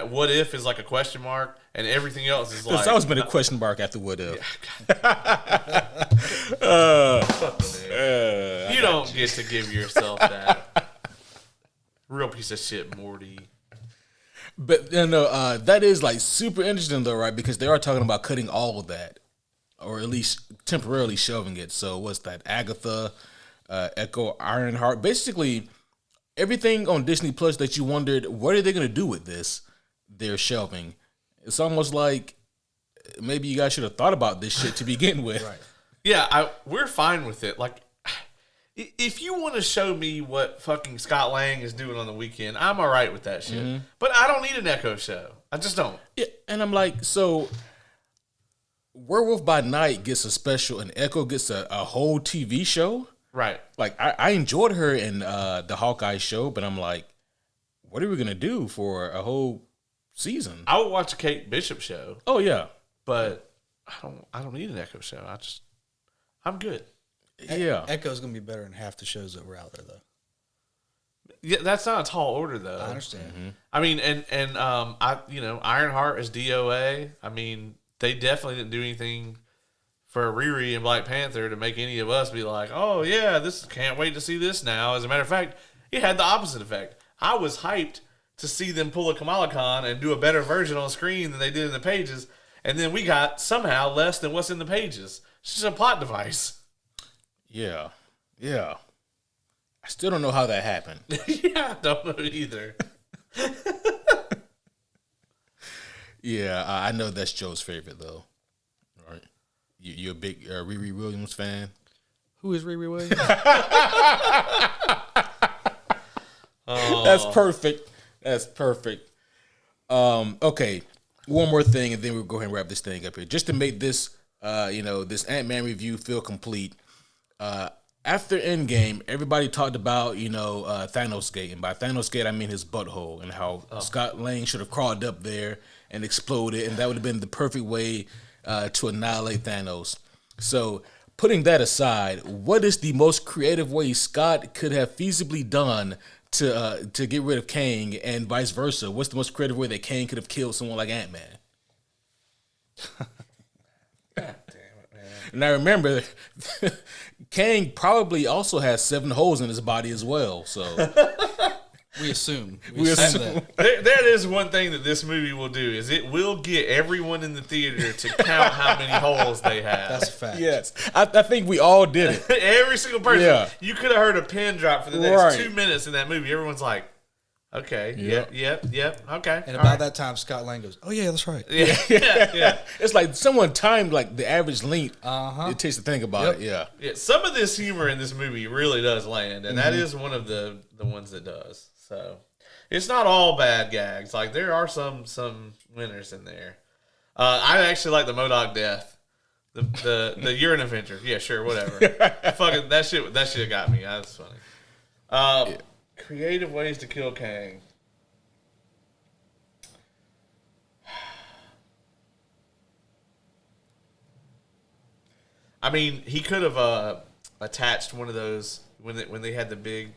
B: What If is like a question mark, and everything else is like.
A: It's always been a question mark after What If.
B: You don't get to give yourself that. Real piece of shit, Morty.
A: But that is like super interesting though, right? Because they are talking about cutting all of that, or at least temporarily shelving it. So what's that? Agatha, Echo, Ironheart, basically everything on Disney Plus that you wondered what are they going to do with this, they're shelving. It's almost like maybe you guys should have thought about this shit to begin with.
C: Right.
B: Yeah, we're fine with it. Like, if you want to show me what fucking Scott Lang is doing on the weekend, I'm all right with that shit. Mm-hmm. But I don't need an Echo show. I just don't.
A: Yeah, and I'm like, so Werewolf by Night gets a special and Echo gets a whole TV show?
B: Right.
A: Like I enjoyed her in the Hawkeye show, but I'm like, what are we gonna do for a whole season?
B: I would watch a Kate Bishop show,
A: Oh yeah,
B: but I don't need an Echo show. I'm good.
A: yeah.
C: Echo's gonna be better than half the shows that were out there, though.
B: Yeah, that's not a tall order though.
C: I understand.
B: I mean, Ironheart is DOA. I mean, they definitely didn't do anything for Riri and Black Panther to make any of us be like, oh yeah, can't wait to see this now. As a matter of fact, it had the opposite effect. I was hyped to see them pull a Kamala Khan and do a better version on screen than they did in the pages, and then we got somehow less than what's in the pages. It's just a plot device.
A: Yeah. I still don't know how that happened.
B: Yeah, I don't know either.
A: Yeah, I know that's Joe's favorite though. All right, you're a big Riri Williams fan.
C: Who is Riri Williams?
A: That's perfect. That's perfect. Okay, one more thing, and then we'll go ahead and wrap this thing up here. Just to make this, this Ant-Man review feel complete. After Endgame, everybody talked about, Thanos Gate. And by Thanos Gate, I mean his butthole and how Scott Lang should have crawled up there and exploded. And that would have been the perfect way to annihilate Thanos. So putting that aside, what is the most creative way Scott could have feasibly done to get rid of Kang, and vice versa? What's the most creative way that Kang could have killed someone like Ant-Man?
B: God damn it, man.
A: And I remember Kang probably also has 7 holes in his body as well. So
C: We assume.
A: We assume.
C: that.
B: That is one thing that this movie will do, is it will get everyone in the theater to count how many holes they have.
C: That's a fact.
A: yes, I think we all did it.
B: Every single person.
A: Yeah.
B: You could have heard a pin drop for the next
A: Right.
B: 2 minutes in that movie. Everyone's like, okay, yep, okay.
C: And
B: all
C: about
B: right.
C: that time, Scott Lang goes, "Oh yeah, that's right."
B: Yeah.
A: It's like someone timed like the average length
C: Uh-huh.
A: it takes to think about it. Yeah.
B: Yeah, some of this humor in this movie really does land, and that is one of the ones that does. So it's not all bad gags. Like there are some winners in there. I actually like the MODOK death. The you're an Avenger. Yeah, sure, whatever. Fucking that shit got me. That's funny. Creative ways to kill Kang. I mean, he could have attached one of those when they had the big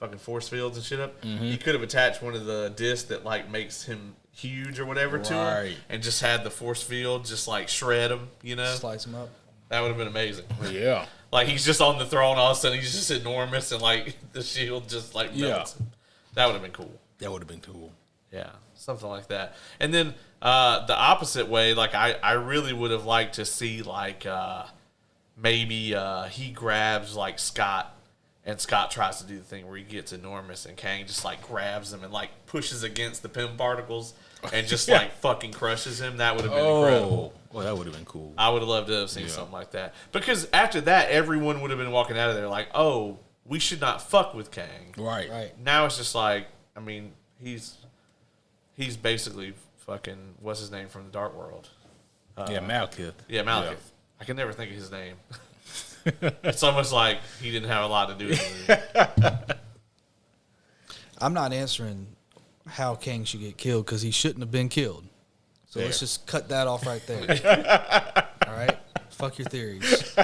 B: fucking force fields and shit up. He could have attached one of the discs that like makes him huge or whatever to him,
A: Right.
B: and just had the force field just like shred him.
C: Slice him up.
B: That would have been amazing.
A: Yeah.
B: Like he's just on the throne, all of a sudden he's just enormous, and like the shield just like melts him. That would have been cool.
A: That would have been cool.
B: Yeah, something like that. And then the opposite way, like I really would have liked to see like maybe he grabs like Scott, and Scott tries to do the thing where he gets enormous, and Kang just like grabs him and like pushes against the Pym particles and just like fucking crushes him. That would have been incredible.
A: Well, that would have been cool.
B: I would have loved to have seen something like that. Because after that, everyone would have been walking out of there like, oh, we should not fuck with Kang.
A: Right.
B: Now it's just like, I mean, he's basically fucking, what's his name from the Dark World?
A: Yeah, Malekith.
B: Yeah, Malekith. I can never think of his name. It's almost like he didn't have a lot to do with it.
C: I'm not answering how Kang should get killed because he shouldn't have been killed. So let's just cut that off right there. All right? Fuck your theories.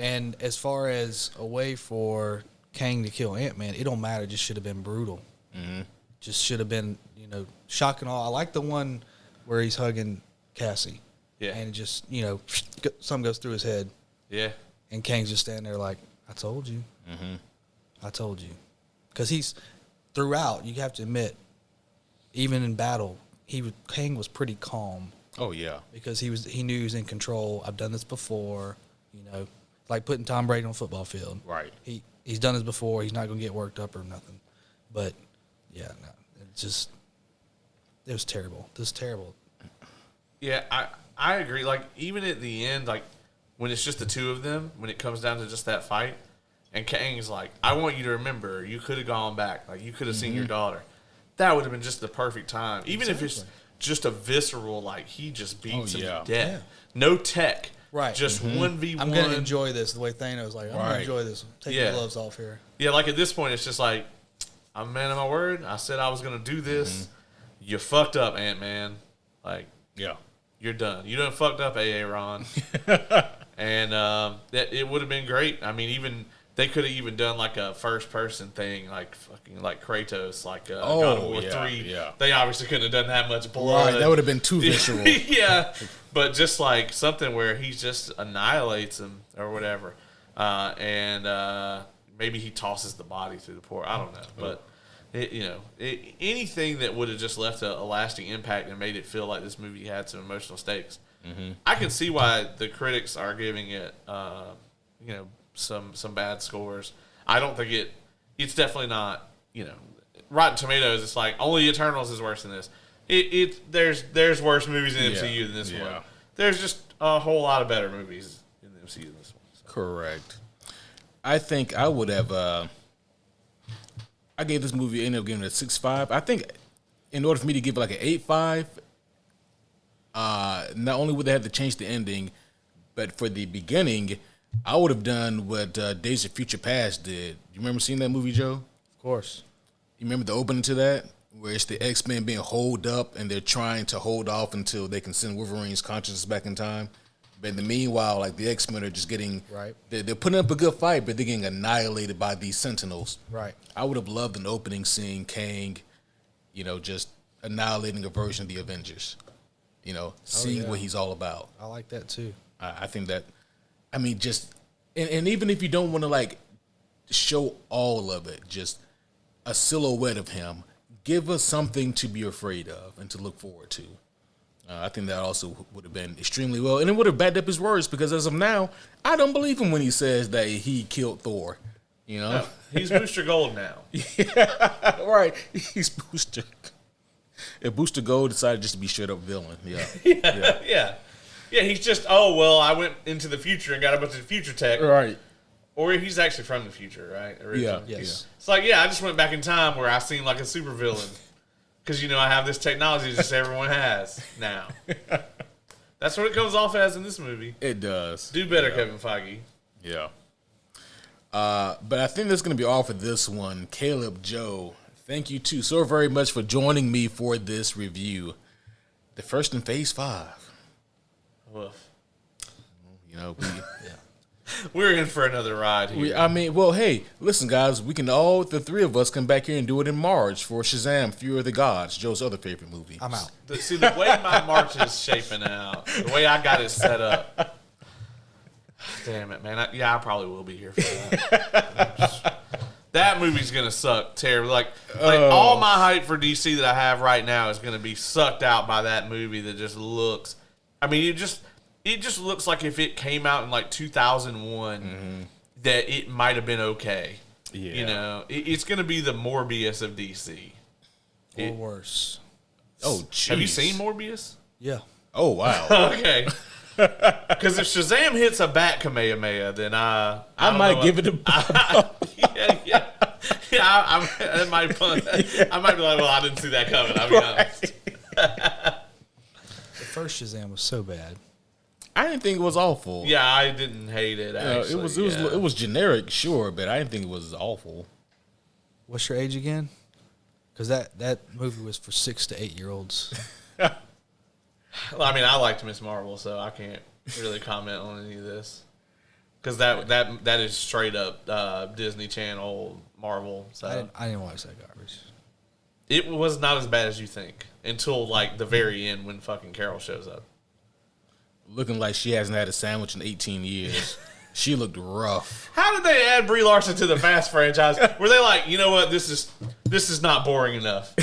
C: And as far as a way for Kang to kill Ant-Man, it don't matter. It just should have been brutal. Mm-hmm. Just should have been, shock and awe. I like the one where he's hugging Cassie.
B: Yeah.
C: And it just, something goes through his head.
B: Yeah.
C: And Kang's just standing there like, I told you. Mm-hmm. I told you. Because he's, throughout, you have to admit, even in battle, Kang was pretty calm.
A: Oh yeah.
C: Because he knew he was in control. I've done this before, like putting Tom Brady on a football field.
A: Right.
C: He's done this before. He's not going to get worked up or nothing. But, yeah, no, it was terrible. This is terrible.
B: Yeah, I agree. Like, even at the end, like, when it's just the two of them, when it comes down to just that fight, and Kang's like, I want you to remember, you could have gone back. Like, you could have seen your daughter. That would have been just the perfect time. Even if it's just a visceral, like, he just beats him to death.
C: Yeah.
B: No tech.
C: Right.
B: Just 1v1.
C: I'm going to enjoy this the way Thanos like, I'm going
A: Right.
C: to enjoy this. Take your gloves off here.
B: Yeah, like at this point, it's just like, I'm a man of my word. I said I was going to do this. You fucked up, Ant-Man. Like,
A: Yeah.
B: you're done. You done fucked up, Aaron. And that it would have been great. I mean, even they could have even done like a first person thing, like fucking like Kratos, like God of War 3.
A: Yeah.
B: They obviously couldn't have done that much blood.
A: Right, that would have been too visceral.
B: Yeah, but just like something where he just annihilates him or whatever, and maybe he tosses the body through the port. I don't know, but. Anything that would have just left a lasting impact and made it feel like this movie had some emotional stakes. I can see why the critics are giving it, some bad scores. I don't think it's definitely not, Rotten Tomatoes. It's like only Eternals is worse than this. There's worse movies in the MCU than this one. There's just a whole lot of better movies in the MCU than this one. So.
A: Correct. I think I would have. I gave this movie, ended up giving it a 6.5. I think in order for me to give it like an 8.5, not only would they have to change the ending, but for the beginning, I would have done what Days of Future Past did. You remember seeing that movie, Joe?
C: Of course.
A: You remember the opening to that? Where it's the X-Men being holed up and they're trying to hold off until they can send Wolverine's consciousness back in time. But in the meanwhile, like the X-Men are just getting,
C: right.
A: They're putting up a good fight, but they're getting annihilated by these Sentinels.
C: Right.
A: I would have loved an opening scene, Kang, just annihilating a version of the Avengers. Seeing what he's all about.
C: I like that too.
A: I think that, and even if you don't want to like show all of it, just a silhouette of him, give us something to be afraid of and to look forward to. I think that also would have been extremely well. And it would have backed up his words because as of now, I don't believe him when he says that he killed Thor.
B: No, he's Booster Gold now.
A: Yeah, right. He's Booster. And Booster Gold decided just to be straight up villain. Yeah.
B: Yeah, he's just, I went into the future and got a bunch of future tech.
A: Right.
B: Or he's actually from the future, right? Originally.
A: Yeah.
C: Yes.
B: It's like, I just went back in time where I seemed like a super villain. Because, I have this technology that just everyone has now. That's what it comes off as in this movie.
A: It does.
B: Do better, Kevin Feige.
A: Yeah. But I think that's going to be all for this one. Caleb, Joe, thank you too so very much for joining me for this review. The first in Phase 5.
B: Woof.
A: We're
B: in for another ride here.
A: Hey, listen, guys, we can all, the three of us, come back here and do it in March for Shazam, Fury of the Gods, Joe's other favorite movie.
C: I'm out.
B: See, the way my March is shaping out, the way I got it set up, damn it, man. I probably will be here for that. That movie's going to suck terribly. Like all my hype for DC that I have right now is going to be sucked out by that movie that just looks, it just looks like if it came out in like 2001, that it might have been okay. Yeah. It's going to be the Morbius of DC.
C: Or worse.
A: Oh, jeez.
B: Have you seen Morbius?
C: Yeah.
A: Oh, wow.
B: Okay. Because if Shazam hits a bat Kamehameha, then I
A: might give it a...
B: I might be like, well, I didn't see that coming, I'll be honest.
C: The first Shazam was so bad.
A: I didn't think it was awful.
B: Yeah, I didn't hate it. Actually,
A: it was generic, sure, but I didn't think it was awful.
C: What's your age again? Because that movie was for 6 to 8 year olds.
B: Well, I liked Miss Marvel, so I can't really comment on any of this because that is straight up Disney Channel Marvel. So
C: I didn't watch that garbage.
B: It was not as bad as you think until like the very end when fucking Carol shows up.
A: Looking like she hasn't had a sandwich in 18 years. She looked rough.
B: How did they add Brie Larson to the Fast franchise? Were they like, you know what, this is not boring enough?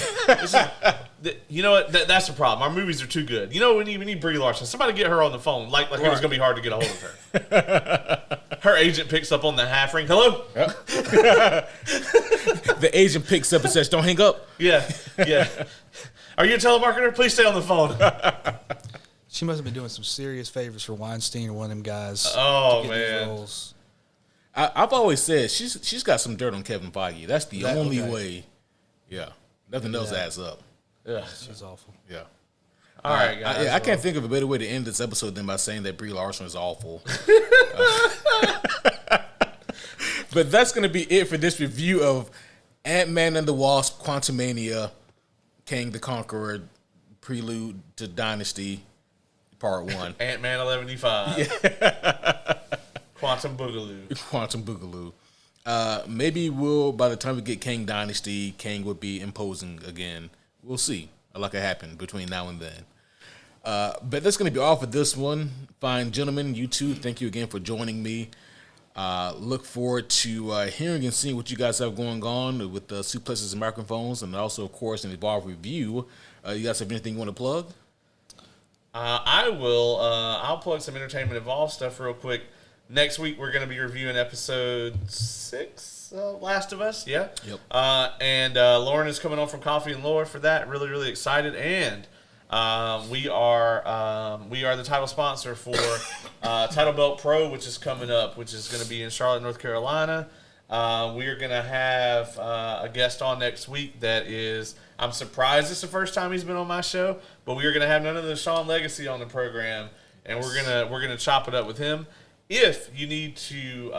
B: You know what, that's the problem. Our movies are too good. You know, we need Brie Larson. Somebody get her on the phone. Like it was going to be hard to get a hold of her. Her agent picks up on the half ring. Hello?
A: Yep. The agent picks up and says, don't hang up.
B: Yeah. Are you a telemarketer? Please stay on the phone.
C: She must have been doing some serious favors for Weinstein or one of them guys.
B: Oh,
C: to get
B: man.
C: these roles.
A: I've always said she's got some dirt on Kevin Feige. That's the only way. Yeah. Nothing else adds up.
B: Yeah.
C: She's awful.
A: Yeah.
B: All right, guys.
A: I can't think of a better way to end this episode than by saying that Brie Larson is awful. But that's going to be it for this review of Ant-Man and the Wasp, Quantumania, Kang the Conqueror, Prelude to Dynasty, Part 1.
B: Ant-Man 1185. Quantum Boogaloo.
A: Quantum Boogaloo. Maybe by the time we get Kang Dynasty, Kang would be imposing again. We'll see. A lot can happen between now and then. But that's going to be all for this one. Fine gentlemen, you two, thank you again for joining me. Look forward to hearing and seeing what you guys have going on with the Suplexes and Microphones, and also, of course, an Evolve review. You guys have anything you want to plug?
B: I will. I'll plug some Entertainment Evolve stuff real quick. Next week, we're going to be reviewing episode 6, Last of Us. Yeah.
A: Yep.
B: And Lauren is coming on from Coffee and Lore for that. Really, really excited. And we are the title sponsor for Title Belt Pro, which is coming up, which is going to be in Charlotte, North Carolina. We are going to have a guest on next week that is, I'm surprised it's the first time he's been on my show, but we are going to have none of the Sean Legacy on the program, and we're gonna chop it up with him. If you need to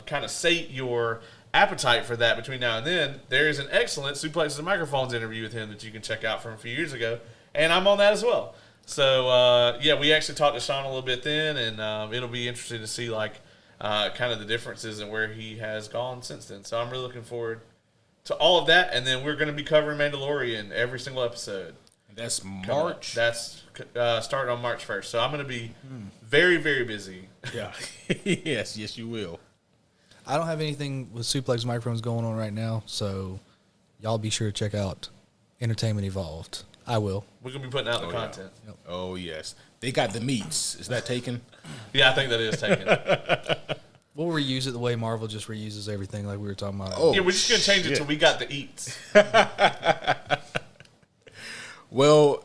B: kind of sate your appetite for that between now and then, there is an excellent Suplexes and Microphones interview with him that you can check out from a few years ago, and I'm on that as well. So, we actually talked to Sean a little bit then, and it'll be interesting to see, kind of the differences and where he has gone since then. So I'm really looking forward to all of that, and then we're going to be covering Mandalorian every single episode.
A: That's March.
B: That's starting on March 1st. So I'm going to be very, very busy.
A: Yeah. yes, you will.
C: I don't have anything with Suplex Microphones going on right now, so y'all be sure to check out Entertainment Evolved. I will.
B: We're going to be putting out the content.
A: Yeah. Yep. Oh, yes. They got the meats. Is that taken?
B: Yeah, I think that is taken.
C: We'll reuse it the way Marvel just reuses everything like we were talking about.
B: Oh, yeah, we're just going to change it till we got the eats.
A: Well,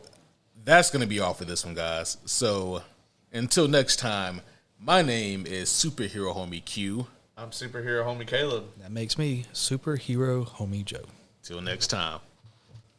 A: that's going to be all for this one, guys. So, until next time, my name is Superhero Homie Q.
B: I'm Superhero Homie Caleb.
C: That makes me Superhero Homie Joe.
A: Till next time.